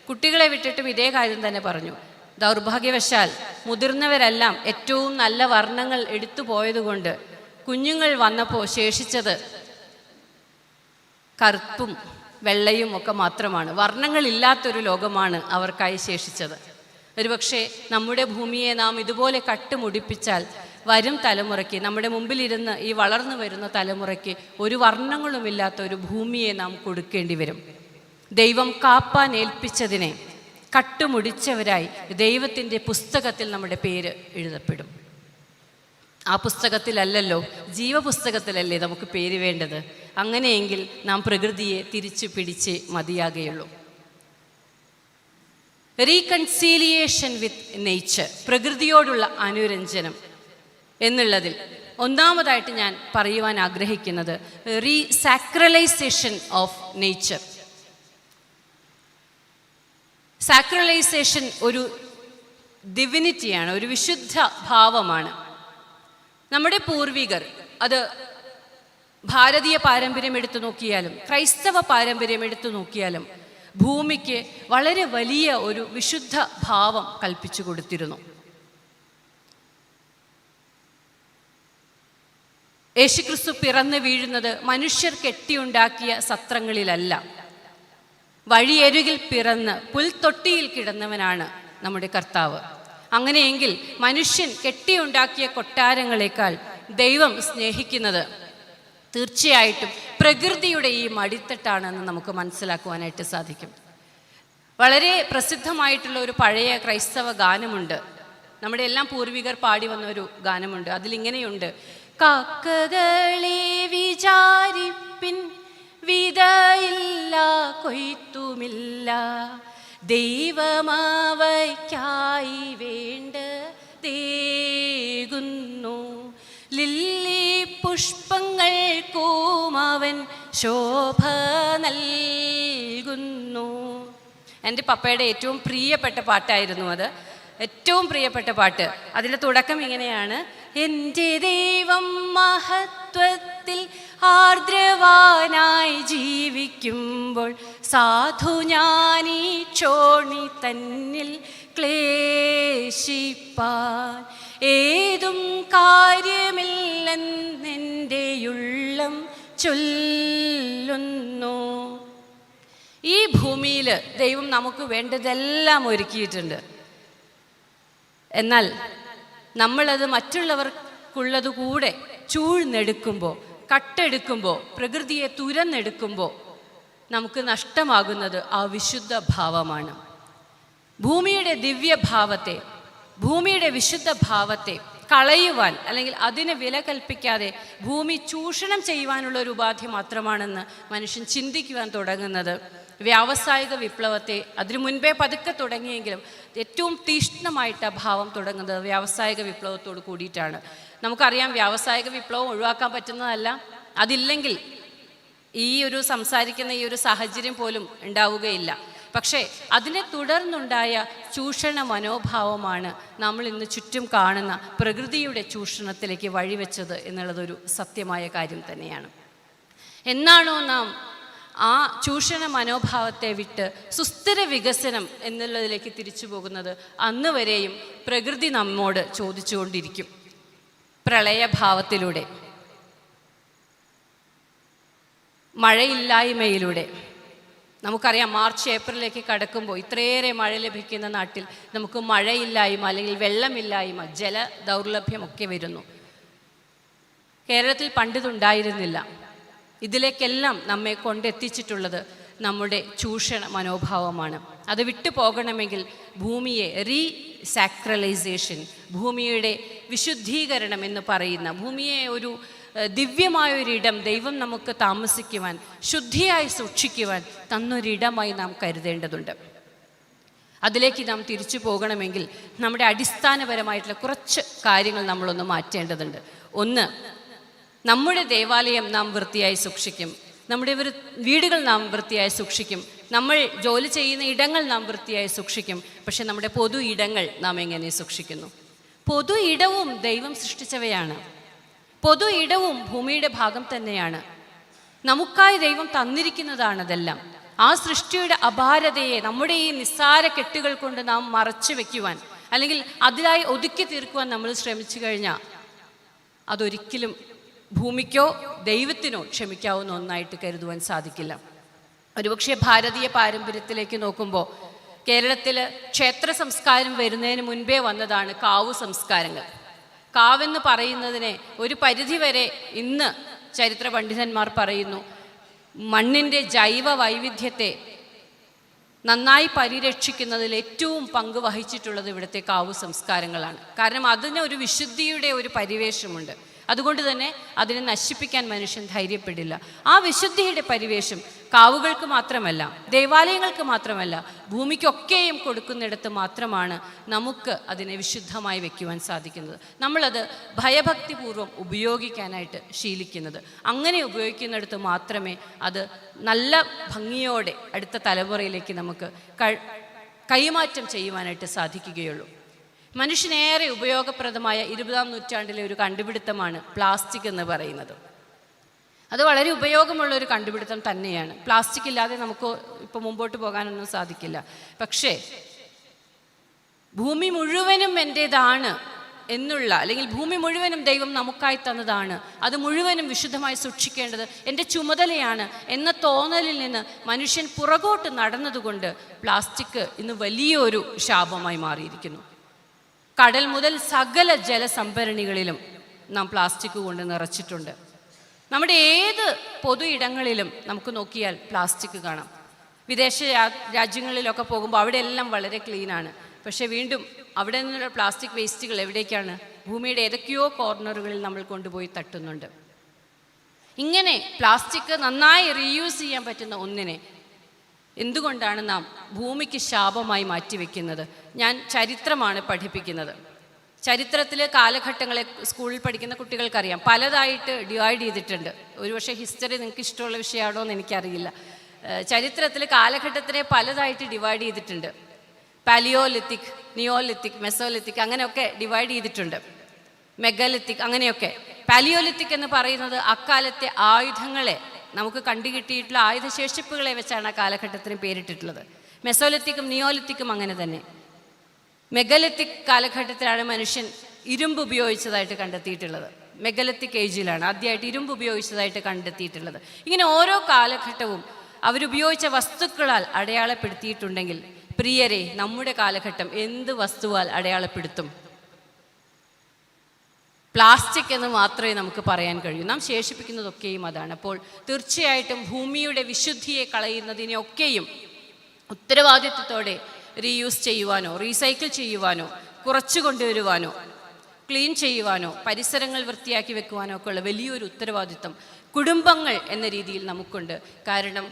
കുട്ടികളെ വിട്ടിട്ടും ഇതേ കാര്യം തന്നെ പറഞ്ഞു. ദൗർഭാഗ്യവശാൽ മുതിർന്നവരെല്ലാം ഏറ്റവും നല്ല വർണ്ണങ്ങൾ എടുത്തു പോയതുകൊണ്ട് കുഞ്ഞുങ്ങൾ വന്നപ്പോൾ ശേഷിച്ചത് കറുപ്പും വെള്ളയും ഒക്കെ മാത്രമാണ്. വർണ്ണങ്ങളില്ലാത്തൊരു ലോകമാണ് അവർക്കായി ശേഷിച്ചത്. ഒരുപക്ഷെ നമ്മുടെ ഭൂമിയെ നാം ഇതുപോലെ കട്ടുമുടിപ്പിച്ചാൽ വരും തലമുറയ്ക്ക്, നമ്മുടെ മുമ്പിലിരുന്ന് ഈ വളർന്നു വരുന്ന തലമുറയ്ക്ക് ഒരു വർണ്ണങ്ങളുമില്ലാത്ത ഒരു ഭൂമിയെ നാം കൊടുക്കേണ്ടി വരും. ദൈവം കാപ്പാൻ ഏൽപ്പിച്ചതിനെ കട്ടുമുടിച്ചവരായി ദൈവത്തിൻ്റെ പുസ്തകത്തിൽ നമ്മുടെ പേര് എഴുതപ്പെടും. ആ പുസ്തകത്തിലല്ലല്ലോ, ജീവപുസ്തകത്തിലല്ലേ നമുക്ക് പേര് വേണ്ടത്. അങ്ങനെയെങ്കിൽ നാം പ്രകൃതിയെ തിരിച്ചു പിടിച്ച് മതിയാകുകയുള്ളൂ. റീകൺസീലിയേഷൻ വിത്ത് നേച്ചർ, പ്രകൃതിയോടുള്ള അനുരഞ്ജനം എന്നുള്ളതിൽ ഒന്നാമതായിട്ട് ഞാൻ പറയുവാൻ ആഗ്രഹിക്കുന്നത് സാക്രലൈസേഷൻ ഓഫ് നേച്ചർ. സാക്രലൈസേഷൻ ഒരു ഡിവിനിറ്റിയാണ്, ഒരു വിശുദ്ധ ഭാവമാണ്. നമ്മുടെ പൂർവികർ, അത് ഭാരതീയ പാരമ്പര്യം എടുത്തു നോക്കിയാലും ക്രൈസ്തവ പാരമ്പര്യം എടുത്തു നോക്കിയാലും ഭൂമിക്ക് വളരെ വലിയ ഒരു വിശുദ്ധ ഭാവം കൽപ്പിച്ചു കൊടുത്തിരുന്നു. യേശുക്രിസ്തു പിറന്നു വീഴുന്നത് മനുഷ്യർ കെട്ടിയുണ്ടാക്കിയ സത്രങ്ങളിലല്ല. വഴിയരുകിൽ പിറന്ന് പുൽത്തൊട്ടിയിൽ കിടന്നവനാണ് നമ്മുടെ കർത്താവ്. അങ്ങനെയെങ്കിൽ മനുഷ്യൻ കെട്ടിയുണ്ടാക്കിയ കൊട്ടാരങ്ങളെക്കാൾ ദൈവം സ്നേഹിക്കുന്നത് തീർച്ചയായിട്ടും പ്രകൃതിയുടെ ഈ മടിത്തട്ടാണെന്ന് നമുക്ക് മനസ്സിലാക്കുവാനായിട്ട് സാധിക്കും. വളരെ പ്രസിദ്ധമായിട്ടുള്ള ഒരു പഴയ ക്രൈസ്തവ ഗാനമുണ്ട്, നമ്മുടെ എല്ലാം പൂർവികർ പാടി വന്ന ഒരു ഗാനമുണ്ട്. അതിലിങ്ങനെയുണ്ട്: കാക്കകളെ വിചാരിപ്പിൻ, വിതയില്ല കൊയ്ത്തുമില്ല, ദൈവമവയ്ക്കായി വേണ്ടതേകുന്നു, ലില്ലി പുഷ്പങ്ങൾക്കും അവൻ ശോഭ നൽകുന്നു. എൻ്റെ പപ്പയുടെ ഏറ്റവും പ്രിയപ്പെട്ട പാട്ടായിരുന്നു അത്, ഏറ്റവും പ്രിയപ്പെട്ട പാട്ട്. അതിൻ്റെ തുടക്കം ഇങ്ങനെയാണ്: എൻ്റെ ദൈവം മഹത്വത്തിൽ ആർദ്രവാനായി ജീവിക്കുമ്പോൾ സാധു ഞാനീ ക്ഷോണി തന്നിൽ ക്ലേശിപ്പാൻ ഏതും കാര്യമില്ലെന്നെൻ്റെയുള്ളം ചൊല്ലുന്നു. ഈ ഭൂമിയിൽ ദൈവം നമുക്ക് വേണ്ടതെല്ലാം ഒരുക്കിയിട്ടുണ്ട്. എന്നാൽ നമ്മളത് മറ്റുള്ളവർക്കുള്ളത് കൂടെ ചൂഴ്ന്നെടുക്കുമ്പോൾ, കട്ടെടുക്കുമ്പോൾ, പ്രകൃതിയെ തുരന്നെടുക്കുമ്പോൾ നമുക്ക് നഷ്ടമാകുന്നത് ആ വിശുദ്ധ ഭാവമാണ്. ഭൂമിയുടെ ദിവ്യഭാവത്തെ, ഭൂമിയുടെ വിശുദ്ധ ഭാവത്തെ കളയുവാൻ, അല്ലെങ്കിൽ അതിന് വില കൽപ്പിക്കാതെ ഭൂമി ചൂഷണം ചെയ്യുവാനുള്ള ഒരു ഉപാധി മാത്രമാണെന്ന് മനുഷ്യൻ ചിന്തിക്കുവാൻ തുടങ്ങുന്നത് വ്യാവസായിക വിപ്ലവത്തെ, അതിനു മുൻപേ പതുക്കെ തുടങ്ങിയെങ്കിലും ഏറ്റവും തീഷ്ണമായിട്ട് ആ ഭാവം തുടങ്ങുന്നത് വ്യാവസായിക വിപ്ലവത്തോട് കൂടിയിട്ടാണ്. നമുക്കറിയാം, വ്യാവസായിക വിപ്ലവം ഒഴിവാക്കാൻ പറ്റുന്നതല്ല. അതില്ലെങ്കിൽ ഈ ഒരു സംസാരിക്കുന്ന ഈ ഒരു സാഹചര്യം പോലും ഉണ്ടാവുകയില്ല. പക്ഷേ അതിനെ തുടർന്നുണ്ടായ ചൂഷണ മനോഭാവമാണ് നമ്മൾ ഇന്ന് ചുറ്റും കാണുന്ന പ്രകൃതിയുടെ ചൂഷണത്തിലേക്ക് വഴിവെച്ചത് എന്നുള്ളതൊരു സത്യമായ കാര്യം തന്നെയാണ്. എന്നാണോ നാം ആ ചൂഷണ മനോഭാവത്തെ വിട്ട് സുസ്ഥിര വികസനം എന്നുള്ളതിലേക്ക് തിരിച്ചു പോകുന്നത്, അന്ന് വരെയും പ്രകൃതി നമ്മോട് ചോദിച്ചുകൊണ്ടിരിക്കും. പ്രളയഭാവത്തിലൂടെ, മഴയില്ലായ്മയിലൂടെ, നമുക്കറിയാം മാർച്ച് ഏപ്രിലേക്ക് കടക്കുമ്പോൾ ഇത്രയേറെ മഴ ലഭിക്കുന്ന നാട്ടിൽ നമുക്ക് മഴയില്ലായ്മ അല്ലെങ്കിൽ വെള്ളമില്ലായ്മ, ജല ദൗർലഭ്യമൊക്കെ വരുന്നു. കേരളത്തിൽ പണ്ടിതുണ്ടായിരുന്നില്ല. ഇതിലേക്കെല്ലാം നമ്മെ കൊണ്ടെത്തിച്ചിട്ടുള്ളത് നമ്മുടെ ചൂഷണ മനോഭാവമാണ്. അത് വിട്ടു പോകണമെങ്കിൽ ഭൂമിയെ റീസാക്രലൈസേഷൻ, ഭൂമിയുടെ വിശുദ്ധീകരണം എന്ന് പറയുന്ന, ഭൂമിയെ ഒരു ദിവ്യമായൊരിടം ദൈവം നമുക്ക് താമസിക്കുവാൻ, ശുദ്ധിയായി സൂക്ഷിക്കുവാൻ തന്നൊരിടമായി നാം കരുതേണ്ടതുണ്ട്. അതിലേക്ക് നാം തിരിച്ചു പോകണമെങ്കിൽ നമ്മുടെ അടിസ്ഥാനപരമായിട്ടുള്ള കുറച്ച് കാര്യങ്ങൾ നമ്മളൊന്ന് മാറ്റേണ്ടതുണ്ട്. ഒന്ന്, നമ്മുടെ ദേവാലയം നാം വൃത്തിയായി സൂക്ഷിക്കും, നമ്മുടെ വീടുകൾ നാം വൃത്തിയായി സൂക്ഷിക്കും, നമ്മൾ ജോലി ചെയ്യുന്ന ഇടങ്ങൾ നാം വൃത്തിയായി സൂക്ഷിക്കും. പക്ഷെ നമ്മുടെ പൊതു ഇടങ്ങൾ നാം എങ്ങനെ സൂക്ഷിക്കുന്നു? പൊതു ഇടവും ദൈവം സൃഷ്ടിച്ചവയാണ്. പൊതു ഇടവും ഭൂമിയുടെ ഭാഗം തന്നെയാണ്. നമുക്കായി ദൈവം തന്നിരിക്കുന്നതാണതെല്ലാം. ആ സൃഷ്ടിയുടെ അപാരതയെ നമ്മുടെ ഈ നിസ്സാര കെട്ടുകൾ കൊണ്ട് നാം മറച്ചു വയ്ക്കുവാൻ, അല്ലെങ്കിൽ അതിലായി ഒതുക്കി തീർക്കുവാൻ നമ്മൾ ശ്രമിച്ചു കഴിഞ്ഞാൽ അതൊരിക്കലും ഭൂമിക്കോ ദൈവത്തിനോ ക്ഷമിക്കാവുന്ന ഒന്നായിട്ട് കരുതുവാൻ സാധിക്കില്ല. ഒരുപക്ഷെ ഭാരതീയ പാരമ്പര്യത്തിലേക്ക് നോക്കുമ്പോൾ കേരളത്തിൽ ക്ഷേത്ര സംസ്കാരം വരുന്നതിന് മുൻപേ വന്നതാണ് കാവു സംസ്കാരങ്ങൾ. കാവെന്ന് പറയുന്നതിനെ ഒരു പരിധിവരെ ഇന്ന് ചരിത്ര പണ്ഡിതന്മാർ പറയുന്നു മണ്ണിൻ്റെ ജൈവ വൈവിധ്യത്തെ നന്നായി പരിരക്ഷിക്കുന്നതിൽ ഏറ്റവും പങ്ക് വഹിച്ചിട്ടുള്ളത് ഇവിടുത്തെ കാവു സംസ്കാരങ്ങളാണ്. കാരണം അതിന് ഒരു വിശുദ്ധിയുടെ ഒരു പരിവേഷമുണ്ട്. അതുകൊണ്ട് തന്നെ അതിനെ നശിപ്പിക്കാൻ മനുഷ്യൻ ധൈര്യപ്പെടില്ല. ആ വിശുദ്ധിയുടെ പരിവേഷം കാവുകൾക്ക് മാത്രമല്ല, ദേവാലയങ്ങൾക്ക് മാത്രമല്ല, ഭൂമിക്കൊക്കെയും കൊടുക്കുന്നിടത്ത് മാത്രമാണ് നമുക്ക് അതിനെ വിശുദ്ധമായി വയ്ക്കുവാൻ സാധിക്കുന്നത്. നമ്മളത് ഭയഭക്തിപൂർവ്വം ഉപയോഗിക്കാനായിട്ട് ശീലിക്കുന്നത്. അങ്ങനെ ഉപയോഗിക്കുന്നിടത്ത് മാത്രമേ അത് നല്ല ഭംഗിയോടെ അടുത്ത തലമുറയിലേക്ക് നമുക്ക് കൈമാറ്റം ചെയ്യുവാനായിട്ട് സാധിക്കുകയുള്ളൂ. മനുഷ്യനേറെ ഉപയോഗപ്രദമായ 20-ാം നൂറ്റാണ്ടിലെ ഒരു കണ്ടുപിടുത്തമാണ് പ്ലാസ്റ്റിക് എന്ന് പറയുന്നത്. അത് വളരെ ഉപയോഗമുള്ള ഒരു കണ്ടുപിടുത്തം തന്നെയാണ്. പ്ലാസ്റ്റിക് ഇല്ലാതെ നമുക്ക് ഇപ്പോൾ മുമ്പോട്ട് പോകാനൊന്നും സാധിക്കില്ല. പക്ഷേ ഭൂമി മുഴുവനും എൻ്റേതാണ് എന്നുള്ള, അല്ലെങ്കിൽ ഭൂമി മുഴുവനും ദൈവം നമുക്കായി തന്നതാണ്, അത് മുഴുവനും വിശുദ്ധമായി സൂക്ഷിക്കേണ്ടത് എൻ്റെ ചുമതലയാണ് എന്ന തോന്നലിൽ നിന്ന് മനുഷ്യൻ പുറകോട്ട് നടന്നതുകൊണ്ട് പ്ലാസ്റ്റിക് ഇന്ന് വലിയൊരു ശാപമായി മാറിയിരിക്കുന്നു. കടൽ മുതൽ സകല ജലസംഭരണികളിലും നാം പ്ലാസ്റ്റിക് കൊണ്ട് നിറച്ചിട്ടുണ്ട്. നമ്മുടെ ഏത് പൊതു ഇടങ്ങളിലും നമുക്ക് നോക്കിയാൽ പ്ലാസ്റ്റിക് കാണാം. വിദേശ രാജ്യങ്ങളിലൊക്കെ പോകുമ്പോൾ അവിടെ എല്ലാം വളരെ ക്ലീനാണ്. പക്ഷേ വീണ്ടും അവിടെ നിന്നുള്ള പ്ലാസ്റ്റിക് വേസ്റ്റുകൾ എവിടേക്കാണ്? ഭൂമിയുടെ ഏതൊക്കെയോ കോർണറുകളിൽ നമ്മൾ കൊണ്ടുപോയി തട്ടുന്നുണ്ട്. ഇങ്ങനെ പ്ലാസ്റ്റിക് നന്നായി റീയൂസ് ചെയ്യാൻ പറ്റുന്ന ഒന്നിനെ എന്തുകൊണ്ടാണ് നാം ഭൂമിക്ക് ശാപമായി മാറ്റിവെക്കുന്നത്? ഞാൻ ചരിത്രമാണ് പഠിപ്പിക്കുന്നത്. ചരിത്രത്തിലെ കാലഘട്ടങ്ങളെ സ്കൂളിൽ പഠിക്കുന്ന കുട്ടികൾക്കറിയാം, പലതായിട്ട് ഡിവൈഡ് ചെയ്തിട്ടുണ്ട്. ഒരുപക്ഷെ ഹിസ്റ്ററി നിങ്ങൾക്ക് ഇഷ്ടമുള്ള വിഷയമാണോ എന്ന് എനിക്കറിയില്ല. ചരിത്രത്തിൽ കാലഘട്ടത്തിനെ പലതായിട്ട് ഡിവൈഡ് ചെയ്തിട്ടുണ്ട്. പാലിയോലിത്തിക്, നിയോലിത്തിക്, മെസോലിത്തിക് അങ്ങനെയൊക്കെ ഡിവൈഡ് ചെയ്തിട്ടുണ്ട്. മെഗാലിത്തിക് അങ്ങനെയൊക്കെ. പാലിയോലിത്തിക് എന്ന് പറയുന്നത് അക്കാലത്തെ ആയുധങ്ങളെ, നമുക്ക് കണ്ടുകിട്ടിയിട്ടുള്ള ആയുധശേഷിപ്പുകളെ വെച്ചാണ് ആ കാലഘട്ടത്തിന് പേരിട്ടിട്ടുള്ളത്. മെസോലിത്തിക്കും നിയോലിത്തിക്കും അങ്ങനെ തന്നെ. മെഗലിത്തിക് കാലഘട്ടത്തിലാണ് മനുഷ്യൻ ഇരുമ്പ് ഉപയോഗിച്ചതായിട്ട് കണ്ടെത്തിയിട്ടുള്ളത്. മെഗലിത്തിക് ഏജിലാണ് ആദ്യമായിട്ട് ഇരുമ്പ് ഉപയോഗിച്ചതായിട്ട് കണ്ടെത്തിയിട്ടുള്ളത്. ഇങ്ങനെ ഓരോ കാലഘട്ടവും അവരുപയോഗിച്ച വസ്തുക്കളാൽ അടയാളപ്പെടുത്തിയിട്ടുണ്ടെങ്കിൽ പ്രിയരെ, നമ്മുടെ കാലഘട്ടം എന്ത് വസ്തുവാൽ അടയാളപ്പെടുത്തും? പ്ലാസ്റ്റിക് എന്ന് മാത്രമേ നമുക്ക് പറയാൻ കഴിയൂ. നാം ശേഷിപ്പിക്കുന്നതൊക്കെയും അതാണ്. അപ്പോൾ തീർച്ചയായിട്ടും ഭൂമിയുടെ വിശുദ്ധിയെ കളയുന്നതിനെയൊക്കെയും ഉത്തരവാദിത്വത്തോടെ റീയൂസ് ചെയ്യുവാനോ, റീസൈക്കിൾ ചെയ്യുവാനോ, കുറച്ചു കൊണ്ടുവരുവാനോ, ക്ലീൻ ചെയ്യുവാനോ, പരിസരങ്ങൾ വൃത്തിയാക്കി വെക്കുവാനോ ഒക്കെ ഉള്ള വലിയൊരു ഉത്തരവാദിത്വം കുടുംബങ്ങൾ എന്ന രീതിയിൽ നമുക്കുണ്ട്. കാരണം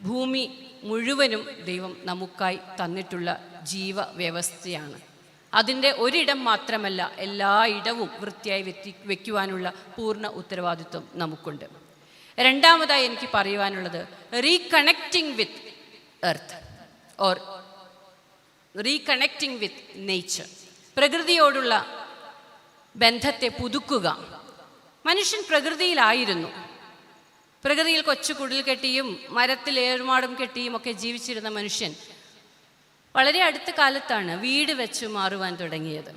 ഭൂമി മുഴുവനും ദൈവം നമുക്കായി തന്നിട്ടുള്ള ജീവവ്യവസ്ഥയാണ്. അതിൻ്റെ ഒരിടം മാത്രമല്ല, എല്ലാ ഇടവും വൃത്തിയായി വെക്കുവാനുള്ള പൂർണ്ണ ഉത്തരവാദിത്വം നമുക്കുണ്ട്. രണ്ടാമതായി എനിക്ക് പറയുവാനുള്ളത് reconnecting with earth or reconnecting with nature. പ്രകൃതിയോടുള്ള ബന്ധത്തെ പുതുക്കുക. മനുഷ്യൻ പ്രകൃതിയിലായിരുന്നു. പ്രകൃതിയിൽ കൊച്ചു കുടിൽ കെട്ടിയും മരത്തിൽ ഏറുമാടും കെട്ടിയും ഒക്കെ ജീവിച്ചിരുന്ന മനുഷ്യൻ വളരെ അടുത്ത കാലത്താണ് വീട് വെച്ച് മാറുവാൻ തുടങ്ങിയത്.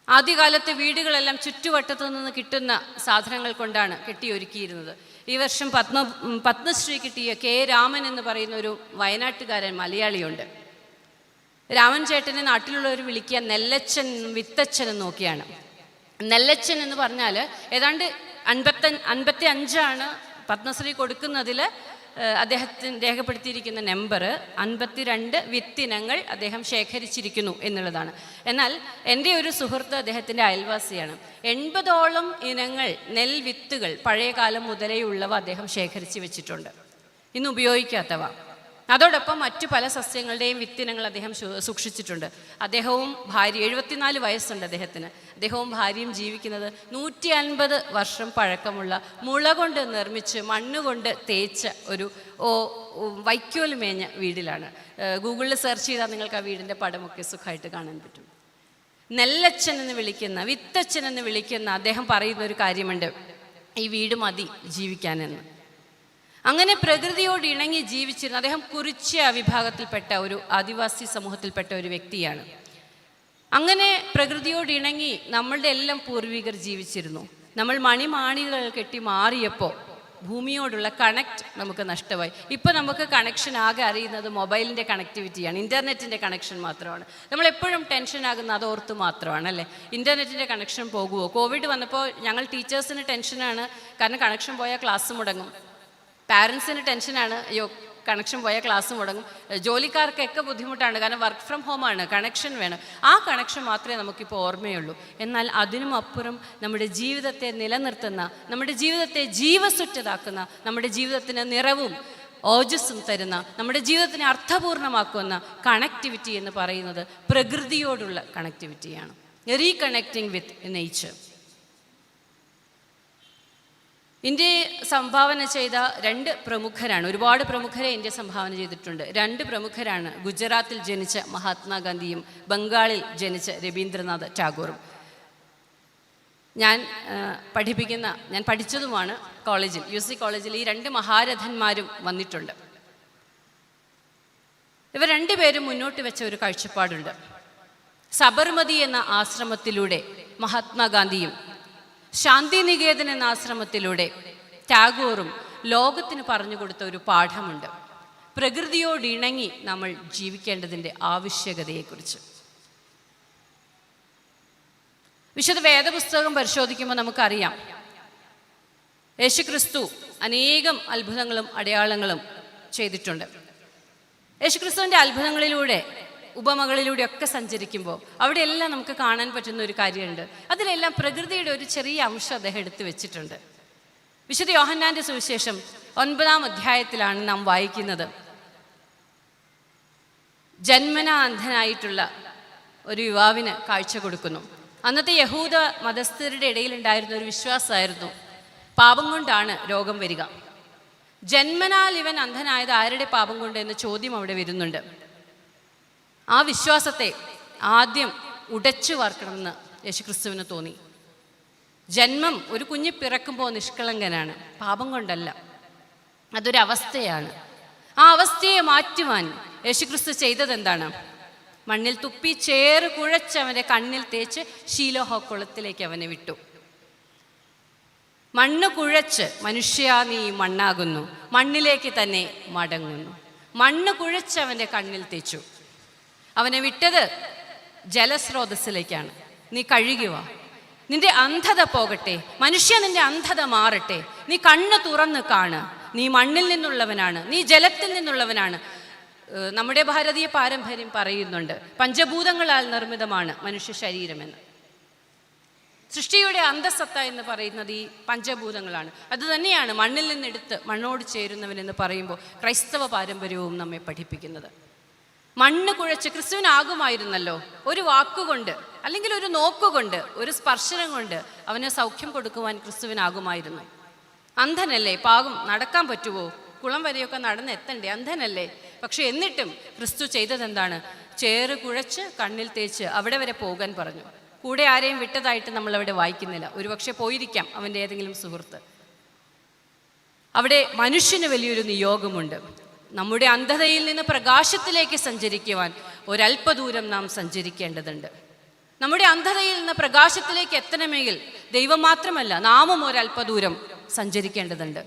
ആദ്യകാലത്തെ വീടുകളെല്ലാം ചുറ്റുവട്ടത്തു നിന്ന് കിട്ടുന്ന സാധനങ്ങൾ കൊണ്ടാണ് കെട്ടിയൊരുക്കിയിരുന്നത്. ഈ വർഷം പത്മശ്രീ കിട്ടിയ കെ രാമൻ എന്ന് പറയുന്ന ഒരു വയനാട്ടുകാരൻ മലയാളിയുണ്ട്. രാമൻ ചേട്ടനെ നാട്ടിലുള്ളവർ വിളിക്കുക നെല്ലച്ചൻ, വിത്തച്ഛൻ എന്നൊക്കെയാണ്. നെല്ലച്ചൻ എന്ന് പറഞ്ഞാൽ ഏതാണ്ട് 55 പത്മശ്രീ കൊടുക്കുന്നതിൽ അദ്ദേഹത്തിന് രേഖപ്പെടുത്തിയിരിക്കുന്ന നമ്പർ 52 വിത്തിനങ്ങൾ അദ്ദേഹം ശേഖരിച്ചിരിക്കുന്നു എന്നുള്ളതാണ്. എന്നാൽ എൻ്റെ ഒരു സുഹൃത്ത് അദ്ദേഹത്തിൻ്റെ അയൽവാസിയാണ്. 80ഓളം ഇനങ്ങൾ നെൽവിത്തുകൾ പഴയ കാലം മുതലേ ഉള്ളവ അദ്ദേഹം ശേഖരിച്ച് വെച്ചിട്ടുണ്ട്, ഇന്ന് ഉപയോഗിക്കാത്തവ. അതോടൊപ്പം മറ്റു പല സസ്യങ്ങളുടെയും വിത്തിനങ്ങൾ അദ്ദേഹം സൂക്ഷിച്ചിട്ടുണ്ട്. അദ്ദേഹവും ഭാര്യ, 74 വയസ്സുണ്ട് അദ്ദേഹത്തിന്. അദ്ദേഹവും ഭാര്യയും ജീവിക്കുന്നത് 150 വർഷം പഴക്കമുള്ള മുള കൊണ്ട് നിർമ്മിച്ച് മണ്ണുകൊണ്ട് തേച്ച ഒരു വൈക്കോൽ മേഞ്ഞ വീടിലാണ്. ഗൂഗിളിൽ സെർച്ച് ചെയ്താൽ നിങ്ങൾക്ക് ആ വീടിൻ്റെ പടമൊക്കെ സുഖമായിട്ട് കാണാൻ പറ്റും. നെല്ലച്ഛൻ എന്ന് വിളിക്കുന്ന, വിത്തച്ഛൻ എന്ന് വിളിക്കുന്ന അദ്ദേഹം പറയുന്ന ഒരു കാര്യമുണ്ട്, ഈ വീട് മതി ജീവിക്കാനെന്ന്. അങ്ങനെ പ്രകൃതിയോട് ഇണങ്ങി ജീവിച്ചിരുന്ന അദ്ദേഹം കുറിച്യ വിഭാഗത്തിൽപ്പെട്ട ഒരു ആദിവാസി സമൂഹത്തിൽപ്പെട്ട ഒരു വ്യക്തിയാണ്. അങ്ങനെ പ്രകൃതിയോട് ഇണങ്ങി നമ്മളുടെ എല്ലാം പൂർവികർ ജീവിച്ചിരുന്നു. നമ്മൾ മണിമാണികൾ കെട്ടി മാറിയപ്പോൾ ഭൂമിയോടുള്ള കണക്റ്റ് നമുക്ക് നഷ്ടമായി. ഇപ്പോൾ നമുക്ക് കണക്ഷൻ ആകെ അറിയുന്നത് മൊബൈലിൻ്റെ കണക്ടിവിറ്റിയാണ്, ഇൻ്റർനെറ്റിൻ്റെ കണക്ഷൻ മാത്രമാണ്. നമ്മളെപ്പോഴും ടെൻഷനാകുന്നത് അതോർത്ത് മാത്രമാണ് അല്ലേ. ഇൻ്റർനെറ്റിൻ്റെ കണക്ഷൻ പോകുമോ? കോവിഡ് വന്നപ്പോൾ ഞങ്ങൾ ടീച്ചേഴ്സിന് ടെൻഷനാണ്, കാരണം കണക്ഷൻ പോയാൽ ക്ലാസ് മുടങ്ങും. പാരൻസിന് ടെൻഷനാണ്, അയ്യോ കണക്ഷൻ പോയാൽ ക്ലാസ് മുടങ്ങും. ജോലിക്കാർക്കൊക്കെ ബുദ്ധിമുട്ടാണ്, കാരണം വർക്ക് ഫ്രം ഹോമാണ്, കണക്ഷൻ വേണം. ആ കണക്ഷൻ മാത്രമേ നമുക്കിപ്പോൾ ഓർമ്മയുള്ളൂ. എന്നാൽ അതിനും അപ്പുറം നമ്മുടെ ജീവിതത്തെ നിലനിർത്തുന്ന, നമ്മുടെ ജീവിതത്തെ ജീവസുറ്റതാക്കുന്ന, നമ്മുടെ ജീവിതത്തിന് നിറവും ഓജസ്സും തരുന്ന, നമ്മുടെ ജീവിതത്തിനെ അർത്ഥപൂർണ്ണമാക്കുന്ന കണക്ടിവിറ്റി എന്ന് പറയുന്നത് പ്രകൃതിയോടുള്ള കണക്ടിവിറ്റിയാണ്. Reconnecting with nature. ഇന്ത്യയെ സംഭാവന ചെയ്ത 2 പ്രമുഖരാണ്. ഒരുപാട് പ്രമുഖരെ ഇന്ത്യ സംഭാവന ചെയ്തിട്ടുണ്ട്. 2 പ്രമുഖരാണ്. ഗുജറാത്തിൽ ജനിച്ച മഹാത്മാഗാന്ധിയും ബംഗാളിൽ ജനിച്ച രവീന്ദ്രനാഥ് ടാഗോറും. ഞാൻ പഠിച്ചതുമാണ് കോളേജിൽ, UC കോളേജിൽ. ഈ 2 മഹാരഥന്മാരും വന്നിട്ടുണ്ട്. ഇവർ 2 പേരും മുന്നോട്ട് വെച്ച ഒരു കാഴ്ചപ്പാടുണ്ട്. സബർമതി എന്ന ആശ്രമത്തിലൂടെ മഹാത്മാഗാന്ധിയും ശാന്തിനികേതൻ എന്ന ആശ്രമത്തിലൂടെ ടാഗോറും ലോകത്തിന് പറഞ്ഞു കൊടുത്ത ഒരു പാഠമുണ്ട്. പ്രകൃതിയോട് ഇണങ്ങി നമ്മൾ ജീവിക്കേണ്ടതിൻ്റെ ആവശ്യകതയെക്കുറിച്ച്. വിശുദ്ധ വേദപുസ്തകം പരിശോധിക്കുമ്പോൾ നമുക്കറിയാം, യേശുക്രിസ്തു അനേകം അത്ഭുതങ്ങളും അടയാളങ്ങളും ചെയ്തിട്ടുണ്ട്. യേശുക്രിസ്തുവിൻ്റെ അത്ഭുതങ്ങളിലൂടെ, ഉപമകളിലൂടെയൊക്കെ സഞ്ചരിക്കുമ്പോൾ അവിടെയെല്ലാം നമുക്ക് കാണാൻ പറ്റുന്ന ഒരു കാര്യമുണ്ട്. അതിലെല്ലാം പ്രകൃതിയുടെ ഒരു ചെറിയ അംശം അദ്ദേഹം എടുത്തു വെച്ചിട്ടുണ്ട്. വിശുദ്ധ യോഹന്നാൻ്റെ സുവിശേഷം 9-ാം അധ്യായത്തിലാണ് നാം വായിക്കുന്നത്. ജന്മനാ അന്ധനായിട്ടുള്ള ഒരു യുവാവിന് കാഴ്ച കൊടുക്കുന്നു. അന്നത്തെ യഹൂദ മതസ്ഥരുടെ ഇടയിലുണ്ടായിരുന്ന ഒരു വിശ്വാസമായിരുന്നു, പാപം കൊണ്ടാണ് രോഗം വരിക. ജന്മനാൽ ഇവൻ അന്ധനായത് ആരുടെ പാപം കൊണ്ട് എന്ന ചോദ്യം അവിടെ വരുന്നുണ്ട്. ആ വിശ്വാസത്തെ ആദ്യം ഉടച്ചു വാർക്കണമെന്ന് യേശുക്രിസ്തുവിന് തോന്നി. ജന്മം, ഒരു കുഞ്ഞ് പിറക്കുമ്പോൾ നിഷ്കളങ്കനാണ്, പാപം കൊണ്ടല്ല, അതൊരവസ്ഥയാണ്. ആ അവസ്ഥയെ മാറ്റുവാൻ യേശുക്രിസ്തു ചെയ്തതെന്താണ്? മണ്ണിൽ തുപ്പി ചേറ് കുഴച്ച് അവൻ്റെ കണ്ണിൽ തേച്ച് ശീലോഹ കുളത്തിലേക്ക് അവനെ വിട്ടു. മണ്ണ് കുഴച്ച്, മനുഷ്യ നീ മണ്ണാകുന്നു, മണ്ണിലേക്ക് തന്നെ മടങ്ങുന്നു. മണ്ണ് കുഴച്ച് അവൻ്റെ കണ്ണിൽ തേച്ചു. അവനെ വിട്ടത് ജലസ്രോതസ്സിലേക്കാണ്. നീ കഴുകുക, നിന്റെ അന്ധത പോകട്ടെ, മനുഷ്യ നിന്റെ അന്ധത മാറട്ടെ, നീ കണ്ണ് തുറന്ന് കാണ്, നീ മണ്ണിൽ നിന്നുള്ളവനാണ്, നീ ജലത്തിൽ നിന്നുള്ളവനാണ്. നമ്മുടെ ഭാരതീയ പാരമ്പര്യം പറയുന്നുണ്ട്, പഞ്ചഭൂതങ്ങളാൽ നിർമ്മിതമാണ് മനുഷ്യ ശരീരമെന്ന്. സൃഷ്ടിയുടെ അന്തസത്ത എന്ന് പറയുന്നത് ഈ പഞ്ചഭൂതങ്ങളാണ്. അതുതന്നെയാണ് മണ്ണിൽ നിന്നെടുത്ത് മണ്ണോട് ചേരുന്നവനെന്ന് പറയുമ്പോൾ ക്രൈസ്തവ പാരമ്പര്യവും നമ്മെ പഠിപ്പിക്കുന്നത്. മണ്ണ് കുഴച്ച് ക്രിസ്തുവിനാകുമായിരുന്നല്ലോ ഒരു വാക്കുകൊണ്ട്, അല്ലെങ്കിൽ ഒരു നോക്കുകൊണ്ട്, ഒരു സ്പർശനം കൊണ്ട് അവന് സൗഖ്യം കൊടുക്കുവാൻ ക്രിസ്തുവിനാകുമായിരുന്നു. അന്ധനല്ലേ, പാകും, നടക്കാൻ പറ്റുമോ? കുളം വരെയൊക്കെ നടന്നെത്തണ്ടേ, അന്ധനല്ലേ? പക്ഷെ എന്നിട്ടും ക്രിസ്തു ചെയ്തതെന്താണ്? ചേറ് കുഴച്ച് കണ്ണിൽ തേച്ച് അവിടെ വരെ പോകാൻ പറഞ്ഞു. കൂടെ ആരെയും വിട്ടതായിട്ട് നമ്മളവിടെ വായിക്കുന്നില്ല. ഒരുപക്ഷെ പോയിരിക്കാം അവൻ്റെ ഏതെങ്കിലും സുഹൃത്ത്. അവിടെ മനുഷ്യന് വലിയൊരു നിയോഗമുണ്ട്. നമ്മുടെ അന്ധതയിൽ നിന്ന് പ്രകാശത്തിലേക്ക് സഞ്ചരിക്കുവാൻ ഒരല്പദൂരം നാം സഞ്ചരിക്കേണ്ടതുണ്ട്. നമ്മുടെ അന്ധതയിൽ നിന്ന് പ്രകാശത്തിലേക്ക് എത്തണമെങ്കിൽ ദൈവം മാത്രമല്ല, നാമും ഒരല്പദൂരം സഞ്ചരിക്കേണ്ടതുണ്ട്.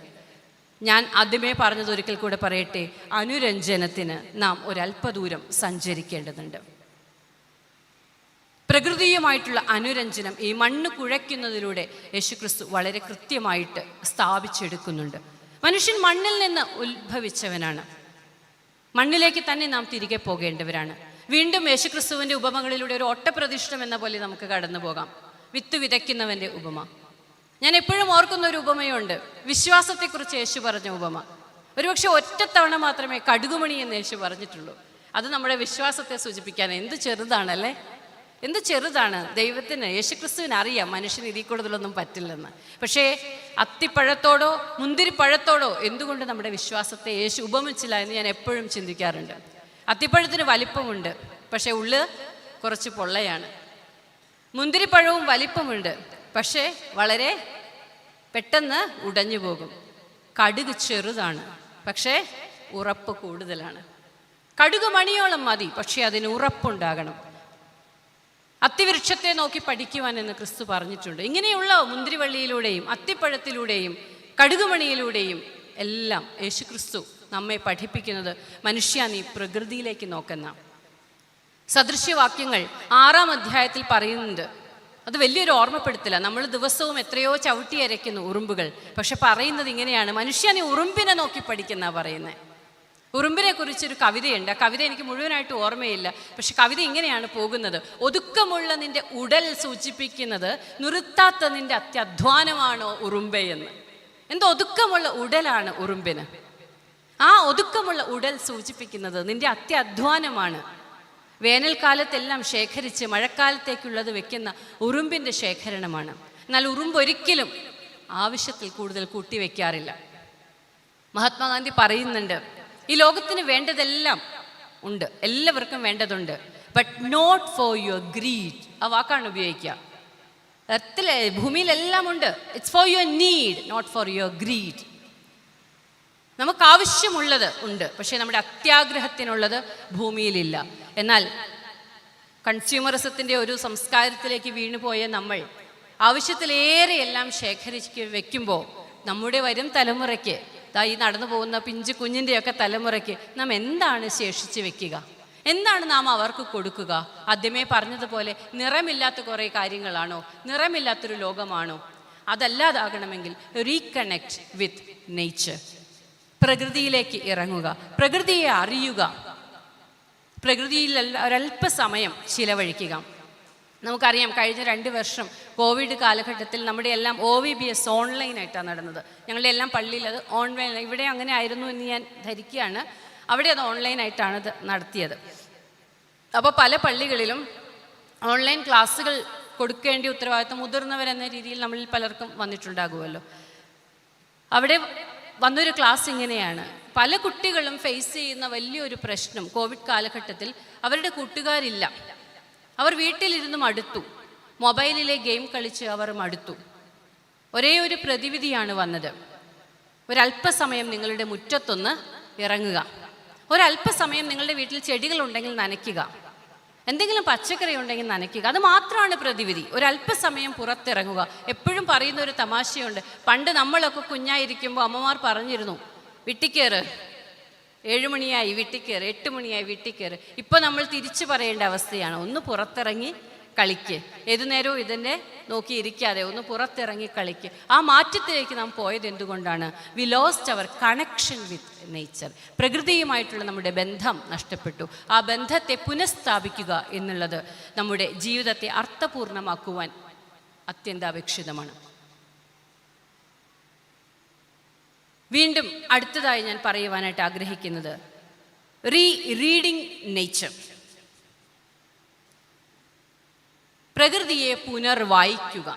ഞാൻ ആദ്യമേ പറഞ്ഞത് ഒരിക്കൽ കൂടെ പറയട്ടെ, അനുരഞ്ജനത്തിന് നാം ഒരല്പദൂരം സഞ്ചരിക്കേണ്ടതുണ്ട്. പ്രകൃതിയുമായിട്ടുള്ള അനുരഞ്ജനം ഈ മണ്ണ് കുഴയ്ക്കുന്നതിലൂടെ യേശുക്രിസ്തു വളരെ കൃത്യമായിട്ട് സ്ഥാപിച്ചെടുക്കുന്നുണ്ട്. മനുഷ്യൻ മണ്ണിൽ നിന്ന് ഉത്ഭവിച്ചവനാണ്. മണ്ണിലേക്ക് തന്നെ നാം തിരികെ പോകേണ്ടവരാണ്. വീണ്ടും യേശുക്രിസ്തുവിൻ്റെ ഉപമകളിലൂടെ ഒരു ഒട്ടപ്രതിഷ്ഠം എന്ന പോലെ നമുക്ക് കടന്നു പോകാം. വിത്ത് വിതയ്ക്കുന്നവൻ്റെ ഉപമ. ഞാൻ എപ്പോഴും ഓർക്കുന്ന ഒരു ഉപമയുണ്ട്, വിശ്വാസത്തെക്കുറിച്ച് യേശു പറഞ്ഞ ഉപമ. ഒരുപക്ഷെ ഒറ്റത്തവണ മാത്രമേ കടുകുമണി എന്ന് യേശു പറഞ്ഞിട്ടുള്ളൂ. അത് നമ്മുടെ വിശ്വാസത്തെ സൂചിപ്പിക്കാൻ. എന്ത് ചെറുതാണല്ലേ, എന്ത് ചെറുതാണ്. ദൈവത്തിന്, യേശുക്രിസ്തുവിന് അറിയാം മനുഷ്യന് ഇതിൽ കൂടുതലൊന്നും പറ്റില്ലെന്ന്. പക്ഷേ അത്തിപ്പഴത്തോടോ മുന്തിരിപ്പഴത്തോടോ എന്തുകൊണ്ട് നമ്മുടെ വിശ്വാസത്തെ യേശു ഉപമിച്ചില്ല എന്ന് ഞാൻ എപ്പോഴും ചിന്തിക്കാറുണ്ട്. അത്തിപ്പഴത്തിന് വലിപ്പമുണ്ട്, പക്ഷേ ഉള്ള് കുറച്ച് പൊള്ളയാണ്. മുന്തിരിപ്പഴവും വലിപ്പമുണ്ട്, പക്ഷേ വളരെ പെട്ടെന്ന് ഉടഞ്ഞു പോകും. കടുക് ചെറുതാണ്, പക്ഷേ ഉറപ്പ് കൂടുതലാണ്. കടുക് മണിയോളം മതി, പക്ഷേ അതിന് ഉറപ്പുണ്ടാകണം. അത്തിവൃക്ഷത്തെ നോക്കി പഠിക്കുവാൻ എന്ന് ക്രിസ്തു പറഞ്ഞിട്ടുണ്ട്. ഇങ്ങനെയുള്ള മുന്തിരിവള്ളിയിലൂടെയും അത്തിപ്പഴത്തിലൂടെയും കടുകുമണിയിലൂടെയും എല്ലാം യേശു ക്രിസ്തു നമ്മെ പഠിപ്പിക്കുന്നത് മനുഷ്യ നീ പ്രകൃതിയിലേക്ക് നോക്കുന്ന സദൃശ്യവാക്യങ്ങൾ 6-ാം അധ്യായത്തിൽ പറയുന്നുണ്ട്. അത് വലിയൊരു ഓർമ്മപ്പെടുത്തില്ല. നമ്മൾ ദിവസവും എത്രയോ ചവിട്ടി അരയ്ക്കുന്നു ഉറുമ്പുകൾ. പക്ഷെ പറയുന്നത് ഇങ്ങനെയാണ്, മനുഷ്യ നീ ഉറുമ്പിനെ നോക്കി പഠിക്കുന്ന പറയുന്നത്. ഉറുമ്പിനെ കുറിച്ചൊരു കവിതയുണ്ട്. ആ കവിത എനിക്ക് മുഴുവനായിട്ട് ഓർമ്മയില്ല. പക്ഷെ കവിത ഇങ്ങനെയാണ് പോകുന്നത്: ഒതുക്കമുള്ള നിന്റെ ഉടൽ സൂചിപ്പിക്കുന്നത് നിർത്താത്ത നിന്റെ അത്യധ്വാനമാണോ ഉറുമ്പേ എന്ന്. എന്തോ ഒതുക്കമുള്ള ഉടലാണ് ഉറുമ്പിന്. ആ ഒതുക്കമുള്ള ഉടൽ സൂചിപ്പിക്കുന്നത് നിന്റെ അത്യധ്വാനമാണ്. വേനൽക്കാലത്തെല്ലാം ശേഖരിച്ച് മഴക്കാലത്തേക്കുള്ളത് വെക്കുന്ന ഉറുമ്പിൻ്റെ ശേഖരണമാണ്. എന്നാൽ ഉറുമ്പ് ഒരിക്കലും ആവശ്യത്തിൽ കൂടുതൽ കൂട്ടിവെക്കാറില്ല. മഹാത്മാഗാന്ധി പറയുന്നുണ്ട്, ഈ ലോകത്തിന് വേണ്ടതെല്ലാം ഉണ്ട്, എല്ലാവർക്കും വേണ്ടതുണ്ട്, but not for your greed. ആ വാക്കാണ് ഉപയോഗിക്കുക. എർത്തിലെ ഭൂമിയിലെല്ലാം ഉണ്ട്. It's for your need, not for your greed. നമുക്ക് ആവശ്യമുള്ളത് ഉണ്ട്, പക്ഷേ നമ്മുടെ അത്യാഗ്രഹത്തിനുള്ളത് ഭൂമിയിലില്ല. എന്നാൽ കൺസ്യൂമറിസത്തിൻ്റെ ഒരു സംസ്കാരത്തിലേക്ക് വീണുപോയ നമ്മൾ ആവശ്യത്തിലേറെ എല്ലാം ശേഖരിച്ച് വെക്കുമ്പോൾ നമ്മുടെ വരും തലമുറയ്ക്ക്, ഈ നടന്നു പോകുന്ന പിഞ്ചു കുഞ്ഞിൻ്റെയൊക്കെ തലമുറയ്ക്ക് നാം എന്താണ് ശേഷിച്ച് വെക്കുക? എന്താണ് നാം അവർക്ക് കൊടുക്കുക? ആദ്യമേ പറഞ്ഞതുപോലെ നിറമില്ലാത്ത കുറേ കാര്യങ്ങളാണോ? നിറമില്ലാത്തൊരു ലോകമാണോ? അതല്ലാതാകണമെങ്കിൽ റീകണക്ട് വിത്ത് നേച്ചർ. പ്രകൃതിയിലേക്ക് ഇറങ്ങുക, പ്രകൃതിയെ അറിയുക, പ്രകൃതിയിൽ ഒരല്പസമയം ചിലവഴിക്കുക. നമുക്കറിയാം, കഴിഞ്ഞ 2 വർഷം കോവിഡ് കാലഘട്ടത്തിൽ നമ്മുടെ എല്ലാം OVBS ഓൺലൈനായിട്ടാണ് നടന്നത്. ഞങ്ങളുടെ എല്ലാം പള്ളിയിൽ അത് ഓൺലൈൻ, ഇവിടെ അങ്ങനെ ആയിരുന്നു എന്ന് ഞാൻ ധരിക്കുകയാണ്. അവിടെ അത് ഓൺലൈനായിട്ടാണ് ഇത് നടത്തിയത്. അപ്പോൾ പല പള്ളികളിലും ഓൺലൈൻ ക്ലാസ്സുകൾ കൊടുക്കേണ്ട ഉത്തരവാദിത്വം മുതിർന്നവരെന്ന രീതിയിൽ നമ്മളിൽ പലർക്കും വന്നിട്ടുണ്ടാകുമല്ലോ. അവിടെ വന്നൊരു ക്ലാസ് ഇങ്ങനെയാണ്: പല കുട്ടികളും ഫേസ് ചെയ്യുന്ന വലിയൊരു പ്രശ്നം കോവിഡ് കാലഘട്ടത്തിൽ അവരുടെ കൂട്ടുകാരില്ല. അവർ വീട്ടിലിരുന്ന് മടുത്തു, മൊബൈലിലെ ഗെയിം കളിച്ച് അവർ മടുത്തു. ഒരേ ഒരു പ്രതിവിധിയാണ് വന്നത്: ഒരല്പസമയം നിങ്ങളുടെ മുറ്റത്തൊന്ന് ഇറങ്ങുക, ഒരല്പസമയം നിങ്ങളുടെ വീട്ടിൽ ചെടികളുണ്ടെങ്കിൽ നനയ്ക്കുക, എന്തെങ്കിലും പച്ചക്കറി ഉണ്ടെങ്കിൽ നനയ്ക്കുക. അത് മാത്രമാണ് പ്രതിവിധി. ഒരല്പസമയം പുറത്തിറങ്ങുക. എപ്പോഴും പറയുന്ന ഒരു തമാശയുണ്ട്. പണ്ട് നമ്മളൊക്കെ കുഞ്ഞായിരിക്കുമ്പോൾ അമ്മമാർ പറഞ്ഞിരുന്നു, വീട്ടിക്കേറ്, 7 മണിയായി വീട്ടിക്കേറ്, 8 മണിയായി വീട്ടിക്കേറ്. ഇപ്പോൾ നമ്മൾ തിരിച്ചു പറയേണ്ട അവസ്ഥയാണ്: ഒന്ന് പുറത്തിറങ്ങി കളിക്ക്, ഏതു നേരവും ഇതിൻ്റെ നോക്കിയിരിക്കാതെ ഒന്ന് പുറത്തിറങ്ങി കളിക്ക്. ആ മാറ്റത്തിലേക്ക് നാം പോയത് എന്തുകൊണ്ടാണ്? We lost our connection with nature. പ്രകൃതിയുമായിട്ടുള്ള നമ്മുടെ ബന്ധം നഷ്ടപ്പെട്ടു. ആ ബന്ധത്തെ പുനഃസ്ഥാപിക്കുക എന്നുള്ളത് നമ്മുടെ ജീവിതത്തെ അർത്ഥപൂർണമാക്കുവാൻ അത്യന്താപേക്ഷിതമാണ്. വീണ്ടും അടുത്തതായി ഞാൻ പറയുവാനായിട്ട് ആഗ്രഹിക്കുന്നത് റീഡിങ് നേച്ചർ. പ്രകൃതിയെ പുനർവായിക്കുക.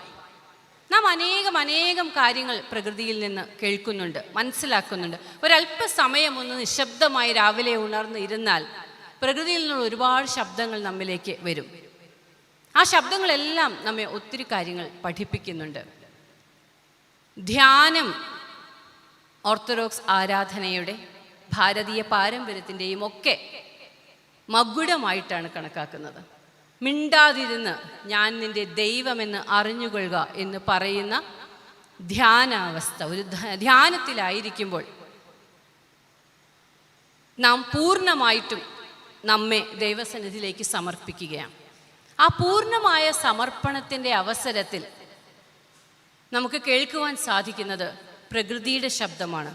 നാം അനേകം കാര്യങ്ങൾ പ്രകൃതിയിൽ നിന്ന് കേൾക്കുന്നുണ്ട്, മനസ്സിലാക്കുന്നുണ്ട്. ഒരല്പസമയം ഒന്ന് നിശബ്ദമായി രാവിലെ ഉണർന്ന് ഇരുന്നാൽ പ്രകൃതിയിൽ നിന്നുള്ള ഒരുപാട് ശബ്ദങ്ങൾ നമ്മിലേക്ക് വരും. ആ ശബ്ദങ്ങളെല്ലാം നമ്മെ ഒത്തിരി കാര്യങ്ങൾ പഠിപ്പിക്കുന്നുണ്ട്. ധ്യാനം ഓർത്തഡോക്സ് ആരാധനയുടെ ഭാരതീയ പാരമ്പര്യത്തിൻ്റെയും ഒക്കെ മകുടമായിട്ടാണ് കണക്കാക്കുന്നത്. മിണ്ടാതിരുന്ന് ഞാൻ നിൻ്റെ ദൈവമെന്ന് അറിഞ്ഞുകൊള്ളുക എന്ന് പറയുന്ന ധ്യാനാവസ്ഥ. ഒരു ധ്യാനത്തിലായിരിക്കുമ്പോൾ നാം പൂർണ്ണമായിട്ടും നമ്മെ ദൈവസന്നിധിയിലേക്ക് സമർപ്പിക്കുകയാണ്. ആ പൂർണ്ണമായ സമർപ്പണത്തിൻ്റെ അവസരത്തിൽ നമുക്ക് കേൾക്കുവാൻ സാധിക്കുന്നത് പ്രകൃതിയുടെ ശബ്ദമാണ്,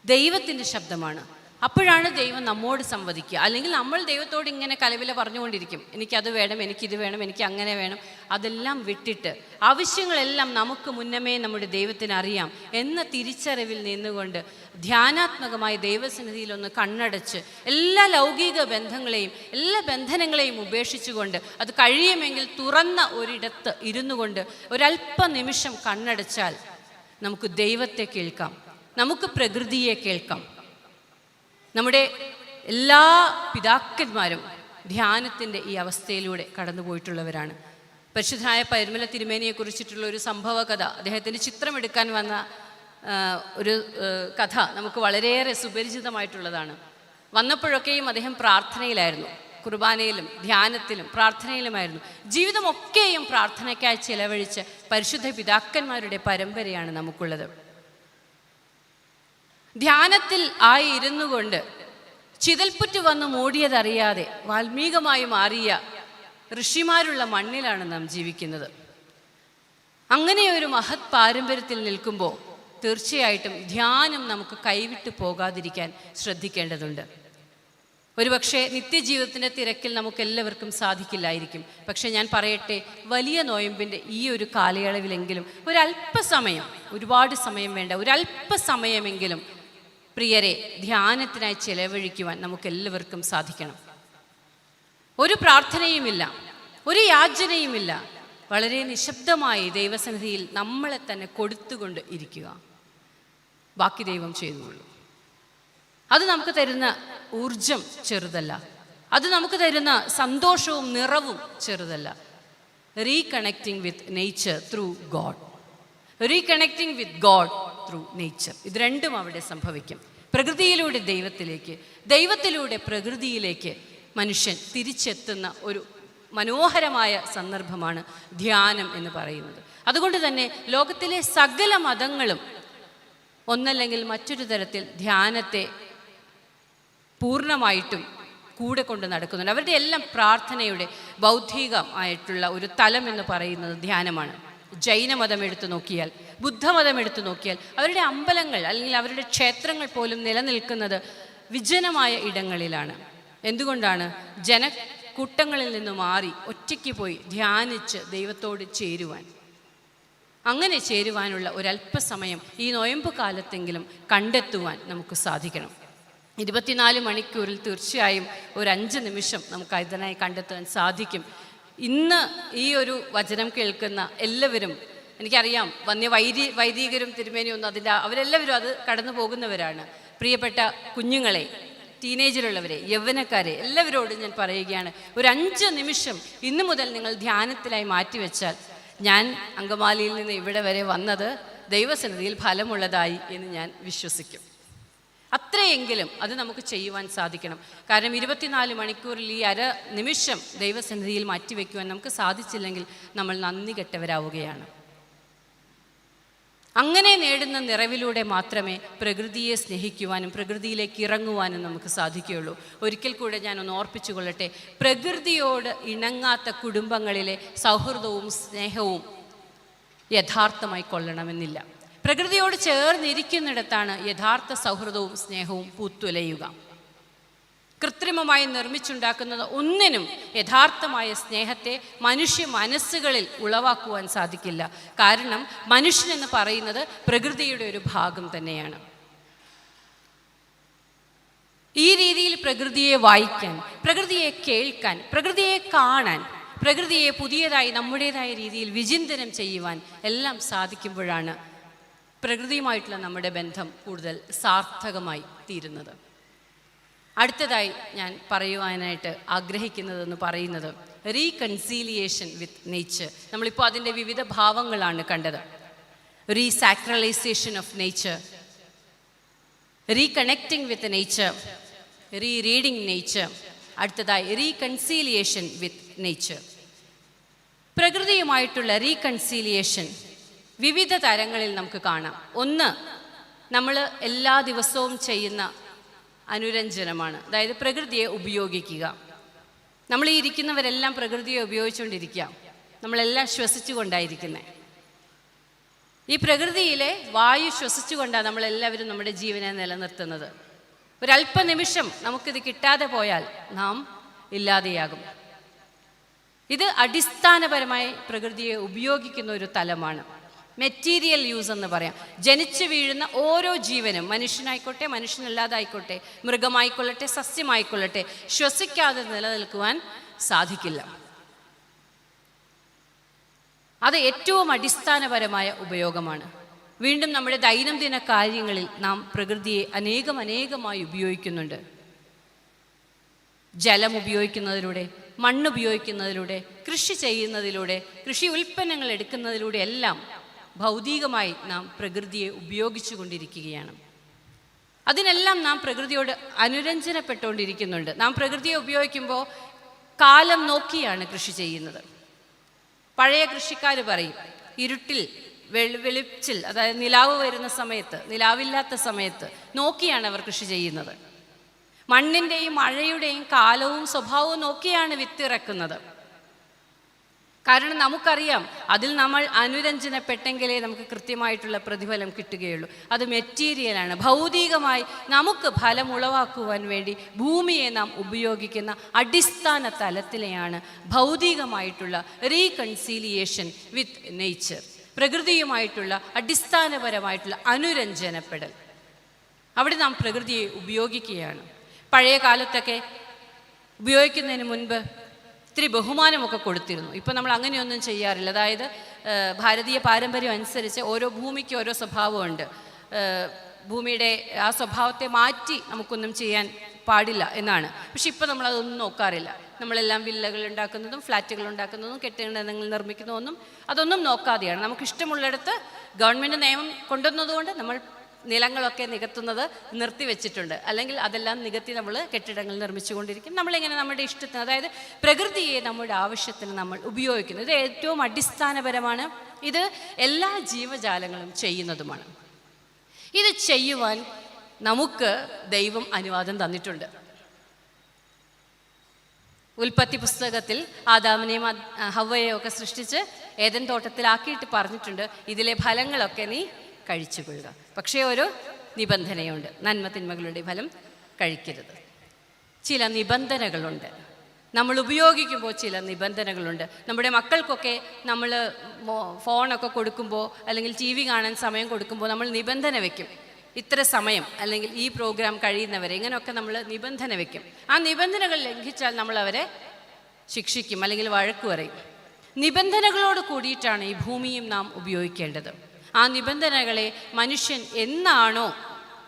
ദൈവത്തിൻ്റെ ശബ്ദമാണ്. അപ്പോഴാണ് ദൈവം നമ്മോട് സംവദിക്കുക. അല്ലെങ്കിൽ നമ്മൾ ദൈവത്തോട് ഇങ്ങനെ കലവില പറഞ്ഞുകൊണ്ടിരിക്കും, എനിക്കത് വേണം, എനിക്കിത് വേണം, എനിക്ക് അങ്ങനെ വേണം. അതെല്ലാം വിട്ടിട്ട് ആവശ്യങ്ങളെല്ലാം നമുക്ക് മുന്നമേ നമ്മുടെ ദൈവത്തിന് അറിയാം എന്ന തിരിച്ചറിവിൽ നിന്നുകൊണ്ട് ധ്യാനാത്മകമായി ദൈവസന്നിധിയിലൊന്ന് കണ്ണടച്ച് എല്ലാ ലൗകിക ബന്ധങ്ങളെയും എല്ലാ ബന്ധനങ്ങളെയും ഉപേക്ഷിച്ചുകൊണ്ട് അത് കഴിയുമെങ്കിൽ തുറന്ന ഒരിടത്ത് ഇരുന്നു കൊണ്ട് ഒരല്പ നിമിഷം കണ്ണടച്ചാൽ നമുക്ക് ദൈവത്തെ കേൾക്കാം, നമുക്ക് പ്രകൃതിയെ കേൾക്കാം. നമ്മുടെ എല്ലാ പിതാക്കന്മാരും ധ്യാനത്തിൻ്റെ ഈ അവസ്ഥയിലൂടെ കടന്നുപോയിട്ടുള്ളവരാണ്. പരിശുദ്ധനായ പരിമല തിരുമേനിയെക്കുറിച്ചിട്ടുള്ള ഒരു സംഭവ കഥ, അദ്ദേഹത്തിൻ്റെ ചിത്രമെടുക്കാൻ വന്ന ഒരു കഥ നമുക്ക് വളരെയേറെ സുപരിചിതമായിട്ടുള്ളതാണ്. വന്നപ്പോഴൊക്കെയും അദ്ദേഹം പ്രാർത്ഥനയിലായിരുന്നു. കുർബാനയിലും ധ്യാനത്തിലും പ്രാർത്ഥനയിലുമായിരുന്നു. ജീവിതമൊക്കെയും പ്രാർത്ഥനയ്ക്കായി ചിലവഴിച്ച് പരിശുദ്ധ പിതാക്കന്മാരുടെ പരമ്പരയാണ് നമുക്കുള്ളത്. ധ്യാനത്തിൽ ആയി ഇരുന്നു കൊണ്ട് ചിതൽപ്പുറ്റ് വന്ന് മൂടിയതറിയാതെ വാൽമീകമായി മാറിയ ഋഷിമാരുള്ള മണ്ണിലാണ് നാം ജീവിക്കുന്നത്. അങ്ങനെയൊരു മഹത് പാരമ്പര്യത്തിൽ നിൽക്കുമ്പോൾ തീർച്ചയായിട്ടും ധ്യാനം നമുക്ക് കൈവിട്ടു പോകാതിരിക്കാൻ ശ്രദ്ധിക്കേണ്ടതുണ്ട്. ഒരുപക്ഷെ നിത്യജീവിതത്തിൻ്റെ തിരക്കിൽ നമുക്കെല്ലാവർക്കും സാധിക്കില്ലായിരിക്കും. പക്ഷേ ഞാൻ പറയട്ടെ, വലിയ നോയമ്പിൻ്റെ ഈ ഒരു കാലയളവിലെങ്കിലും ഒരല്പസമയം, ഒരുപാട് സമയം വേണ്ട, ഒരല്പസമയമെങ്കിലും പ്രിയരെ ധ്യാനത്തിനായി ചെലവഴിക്കുവാൻ നമുക്കെല്ലാവർക്കും സാധിക്കണം. ഒരു പ്രാർത്ഥനയുമില്ല, ഒരു യാചനയുമില്ല, വളരെ നിശബ്ദമായി ദൈവസന്നിധിയിൽ നമ്മളെ തന്നെ കൊടുത്തുകൊണ്ട് ഇരിക്കുക. ബാക്കി ദൈവം ചെയ്തുകൊള്ളൂ. അത് നമുക്ക് തരുന്ന ഊർജം ചെറുതല്ല, അത് നമുക്ക് തരുന്ന സന്തോഷവും നിറവും ചെറുതല്ല. Reconnecting with nature through God, reconnecting with God through nature, ഇത് രണ്ടും അവിടെ സംഭവിക്കും. പ്രകൃതിയിലൂടെ ദൈവത്തിലേക്ക്, ദൈവത്തിലൂടെ പ്രകൃതിയിലേക്ക് മനുഷ്യൻ തിരിച്ചെത്തുന്ന ഒരു മനോഹരമായ സന്ദർഭമാണ് ധ്യാനം എന്ന് പറയുന്നത്. അതുകൊണ്ട് തന്നെ ലോകത്തിലെ സകല മതങ്ങളും ഒന്നല്ലെങ്കിൽ മറ്റൊരു തരത്തിൽ ധ്യാനത്തെ പൂർണ്ണമായിട്ടും കൂടെ കൊണ്ട് നടക്കുന്നുണ്ട്. അവരുടെ എല്ലാം പ്രാർത്ഥനയുടെ ബൗദ്ധികമായിട്ടുള്ള ഒരു തലം എന്ന് പറയുന്നത് ധ്യാനമാണ്. ജൈനമതം എടുത്തു നോക്കിയാൽ, ബുദ്ധമതം എടുത്തു നോക്കിയാൽ, അവരുടെ അമ്പലങ്ങൾ അല്ലെങ്കിൽ അവരുടെ ക്ഷേത്രങ്ങൾ പോലും നിലനിൽക്കുന്നത് വിജനമായ ഇടങ്ങളിലാണ്. എന്തുകൊണ്ടാണ്? ജനക്കൂട്ടങ്ങളിൽ നിന്ന് മാറി ഒറ്റയ്ക്ക് പോയി ധ്യാനിച്ച് ദൈവത്തോട് ചേരുവാൻ. അങ്ങനെ ചേരുവാനുള്ള ഒരല്പസമയം ഈ നോയമ്പ് കാലത്തെങ്കിലും കണ്ടെത്തുവാൻ നമുക്ക് സാധിക്കണം. 24 മണിക്കൂറിൽ തീർച്ചയായും ഒരു 5 നിമിഷം നമുക്ക് ഇതിനായി കണ്ടെത്താൻ സാധിക്കും. ഇന്ന് ഈ ഒരു വചനം കേൾക്കുന്ന എല്ലാവരും, എനിക്കറിയാം വൈദികരും തിരുമേനിയൊന്നും അവരെല്ലാവരും അത് കടന്നു പോകുന്നവരാണ്. പ്രിയപ്പെട്ട കുഞ്ഞുങ്ങളെ, ടീനേജിലുള്ളവരെ, യൗവനക്കാരെ എല്ലാവരോടും ഞാൻ പറയുകയാണ്, ഒരു 5 നിമിഷം ഇന്നു മുതൽ നിങ്ങൾ ധ്യാനത്തിലായി മാറ്റിവെച്ചാൽ, ഞാൻ അങ്കമാലിയിൽ നിന്ന് ഇവിടെ വരെ വന്നത് ദൈവസന്നിധിയിൽ ഫലമുള്ളതായി എന്ന് ഞാൻ വിശ്വസിക്കും. അത്രയെങ്കിലും അത് നമുക്ക് ചെയ്യുവാൻ സാധിക്കണം. കാരണം 24 മണിക്കൂറിൽ ഈ അര നിമിഷം ദൈവസന്നിധിയിൽ മാറ്റിവെക്കുവാൻ നമുക്ക് സാധിച്ചില്ലെങ്കിൽ നമ്മൾ നന്ദി കെട്ടവരാവുകയാണ്. അങ്ങനെ നേടുന്ന നിറവിലൂടെ മാത്രമേ പ്രകൃതിയെ സ്നേഹിക്കുവാനും പ്രകൃതിയിലേക്ക് ഇറങ്ങുവാനും നമുക്ക് സാധിക്കുകയുള്ളൂ. ഒരിക്കൽ കൂടെ ഞാനൊന്ന് ഓർപ്പിച്ചു കൊള്ളട്ടെ, പ്രകൃതിയോട് ഇണങ്ങാത്ത കുടുംബങ്ങളിലെ സൗഹൃദവും സ്നേഹവും യഥാർത്ഥമായി കൊള്ളണമെന്നില്ല. പ്രകൃതിയോട് ചേർന്നിരിക്കുന്നിടത്താണ് യഥാർത്ഥ സൗഹൃദവും സ്നേഹവും പൂത്തുലയുക. കൃത്രിമമായി നിർമ്മിച്ചുണ്ടാക്കുന്നത് ഒന്നിനും യഥാർത്ഥമായ സ്നേഹത്തെ മനുഷ്യ മനസ്സുകളിൽ ഉളവാക്കുവാൻ സാധിക്കില്ല. കാരണം മനുഷ്യനെന്ന് പറയുന്നത് പ്രകൃതിയുടെ ഒരു ഭാഗം തന്നെയാണ്. ഈ രീതിയിൽ പ്രകൃതിയെ വായിക്കാൻ, പ്രകൃതിയെ കേൾക്കാൻ, പ്രകൃതിയെ കാണാൻ, പ്രകൃതിയെ പുതിയതായി നമ്മുടേതായ രീതിയിൽ വിചിന്തനം ചെയ്യുവാൻ എല്ലാം സാധിക്കുമ്പോഴാണ് പ്രകൃതിയുമായിട്ടുള്ള നമ്മുടെ ബന്ധം കൂടുതൽ സാർത്ഥകമായി തീരുന്നത്. അടുത്തതായി ഞാൻ പറയുവാനായിട്ട് ആഗ്രഹിക്കുന്നതെന്ന് പറയുന്നത് റീകൺസീലിയേഷൻ വിത്ത് നേച്ചർ. നമ്മളിപ്പോൾ അതിൻ്റെ വിവിധ ഭാവങ്ങളാണ് കണ്ടത്. Resacralization of nature, reconnecting with nature, rereading nature, അടുത്തതായി റീകൺസീലിയേഷൻ വിത്ത് നേച്ചർ. പ്രകൃതിയുമായിട്ടുള്ള റീകൺസീലിയേഷൻ വിവിധ തരങ്ങളിൽ നമുക്ക് കാണാം. ഒന്ന്, നമ്മൾ എല്ലാ ദിവസവും ചെയ്യുന്ന അനുരഞ്ജനമാണ്. അതായത് പ്രകൃതിയെ ഉപയോഗിക്കുക. നമ്മൾ ഈ ഇരിക്കുന്നവരെല്ലാം പ്രകൃതിയെ ഉപയോഗിച്ചുകൊണ്ടിരിക്കുക. നമ്മളെല്ലാം ശ്വസിച്ചുകൊണ്ടായിരിക്കുന്നത്. ഈ പ്രകൃതിയിലെ വായു ശ്വസിച്ചുകൊണ്ടാണ് നമ്മളെല്ലാവരും നമ്മുടെ ജീവനെ നിലനിർത്തുന്നത്. ഒരല്പനിമിഷം നമുക്കിത് കിട്ടാതെ പോയാൽ നാം ഇല്ലാതെയാകും. ഇത് അടിസ്ഥാനപരമായി പ്രകൃതിയെ ഉപയോഗിക്കുന്ന ഒരു തലമാണ്. മെറ്റീരിയൽ യൂസ് എന്ന് പറയാം. ജനിച്ചു വീഴുന്ന ഓരോ ജീവനും, മനുഷ്യനായിക്കോട്ടെ മനുഷ്യനല്ലാതായിക്കോട്ടെ, മൃഗമായിക്കൊള്ളട്ടെ സസ്യമായിക്കൊള്ളട്ടെ, ശ്വസിക്കാതെ നിലനിൽക്കുവാൻ സാധിക്കില്ല. അത് ഏറ്റവും അടിസ്ഥാനപരമായ ഉപയോഗമാണ്. വീണ്ടും നമ്മുടെ ദൈനംദിന കാര്യങ്ങളിൽ നാം പ്രകൃതിയെ അനേകമായി ഉപയോഗിക്കുന്നുണ്ട്. ജലം ഉപയോഗിക്കുന്നതിലൂടെ, മണ്ണുപയോഗിക്കുന്നതിലൂടെ, കൃഷി ചെയ്യുന്നതിലൂടെ, കൃഷി ഉൽപ്പന്നങ്ങൾ എടുക്കുന്നതിലൂടെ എല്ലാം ഭൗതികമായി നാം പ്രകൃതിയെ ഉപയോഗിച്ചു കൊണ്ടിരിക്കുകയാണ്. അതിനെല്ലാം നാം പ്രകൃതിയോട് അനുരഞ്ജനപ്പെട്ടുകൊണ്ടിരിക്കുന്നുണ്ട്. നാം പ്രകൃതിയെ ഉപയോഗിക്കുമ്പോൾ കാലം നോക്കിയാണ് കൃഷി ചെയ്യുന്നത്. പഴയ കൃഷിക്കാർ പറയും, ഇരുട്ടിൽ വെളിച്ചിൽ, അതായത് നിലാവ് വരുന്ന സമയത്ത്, നിലാവില്ലാത്ത സമയത്ത് നോക്കിയാണ് അവർ കൃഷി ചെയ്യുന്നത്. മണ്ണിൻ്റെയും മഴയുടെയും കാലവും സ്വഭാവവും നോക്കിയാണ് വിത്തിറക്കുന്നത്. കാരണം നമുക്കറിയാം, അതിൽ നമ്മൾ അനുരഞ്ജനപ്പെട്ടെങ്കിലേ നമുക്ക് കൃത്യമായിട്ടുള്ള പ്രതിഫലം കിട്ടുകയുള്ളൂ. അത് മെറ്റീരിയലാണ്, ഭൗതികമായി നമുക്ക് ഫലം ഉളവാക്കുവാൻ വേണ്ടി ഭൂമിയെ നാം ഉപയോഗിക്കുന്ന അടിസ്ഥാന തലത്തിലെയാണ് ഭൗതികമായിട്ടുള്ള റീകൺസീലിയേഷൻ വിത്ത് നേച്ചർ, പ്രകൃതിയുമായിട്ടുള്ള അടിസ്ഥാനപരമായിട്ടുള്ള അനുരഞ്ജനപ്പെടൽ. അവിടെ നാം പ്രകൃതിയെ ഉപയോഗിക്കുകയാണ്. പഴയ കാലത്തൊക്കെ ഉപയോഗിക്കുന്നതിന് മുൻപ് ഇത്തിരി ബഹുമാനമൊക്കെ കൊടുത്തിരുന്നു. ഇപ്പം നമ്മൾ അങ്ങനെയൊന്നും ചെയ്യാറില്ല. അതായത് ഭാരതീയ പാരമ്പര്യം അനുസരിച്ച് ഓരോ ഭൂമിക്ക് ഓരോ സ്വഭാവമുണ്ട്. ഭൂമിയുടെ ആ സ്വഭാവത്തെ മാറ്റി നമുക്കൊന്നും ചെയ്യാൻ പാടില്ല എന്നാണ്. പക്ഷെ ഇപ്പം നമ്മളതൊന്നും നോക്കാറില്ല. നമ്മളെല്ലാം വില്ലകൾ ഉണ്ടാക്കുന്നതും ഫ്ലാറ്റുകൾ ഉണ്ടാക്കുന്നതും കെട്ടിടങ്ങൾ നിർമ്മിക്കുന്നതൊന്നും അതൊന്നും നോക്കാതെയാണ്. നമുക്കിഷ്ടമുള്ളിടത്ത് ഗവൺമെൻറ് നിയമം കൊണ്ടുവന്നതുകൊണ്ട് നമ്മൾ നിലങ്ങളൊക്കെ നികത്തുന്നത് നിർത്തിവെച്ചിട്ടുണ്ട്. അല്ലെങ്കിൽ അതെല്ലാം നികത്തി നമ്മൾ കെട്ടിടങ്ങൾ നിർമ്മിച്ചുകൊണ്ടിരിക്കും. നമ്മളിങ്ങനെ നമ്മുടെ ഇഷ്ടത്തിന്, അതായത് പ്രകൃതിയെ നമ്മുടെ ആവശ്യത്തിന് നമ്മൾ ഉപയോഗിക്കുന്നത്. ഇത് ഏറ്റവും അടിസ്ഥാനപരമാണ്. ഇത് എല്ലാ ജീവജാലങ്ങളും ചെയ്യുന്നതുമാണ്. ഇത് ചെയ്യുവാൻ നമുക്ക് ദൈവം അനുവാദം തന്നിട്ടുണ്ട്. ഉൽപ്പത്തി പുസ്തകത്തിൽ ആദാമിനെയും ഹവ്വയെയും ഒക്കെ സൃഷ്ടിച്ച് ഏദൻ തോട്ടത്തിലാക്കിയിട്ട് പറഞ്ഞിട്ടുണ്ട്, ഇതിലെ ഫലങ്ങളൊക്കെ നീ കഴിച്ചുകൊള്ളുക. പക്ഷേ ഒരു നിബന്ധനയുണ്ട്, നന്മ തിന്മകളുടെ ഫലം കഴിക്കരുത്. ചില നിബന്ധനകളുണ്ട്. നമ്മൾ ഉപയോഗിക്കുമ്പോൾ ചില നിബന്ധനകളുണ്ട്. നമ്മുടെ മക്കൾക്കൊക്കെ നമ്മൾ ഫോണൊക്കെ കൊടുക്കുമ്പോൾ അല്ലെങ്കിൽ TV കാണാൻ സമയം കൊടുക്കുമ്പോൾ നമ്മൾ നിബന്ധന വയ്ക്കും. ഇത്ര സമയം അല്ലെങ്കിൽ ഈ പ്രോഗ്രാം കഴിയുന്നവരെ, ഇങ്ങനെയൊക്കെ നമ്മൾ നിബന്ധന വയ്ക്കും. ആ നിബന്ധനകൾ ലംഘിച്ചാൽ നമ്മൾ അവരെ ശിക്ഷിക്കും അല്ലെങ്കിൽ വഴക്ക് പറയും. നിബന്ധനകളോട് കൂടിയിട്ടാണ് ഈ ഭൂമിയും നാം ഉപയോഗിക്കേണ്ടത്. ആ നിബന്ധനകളെ മനുഷ്യൻ എന്നാണോ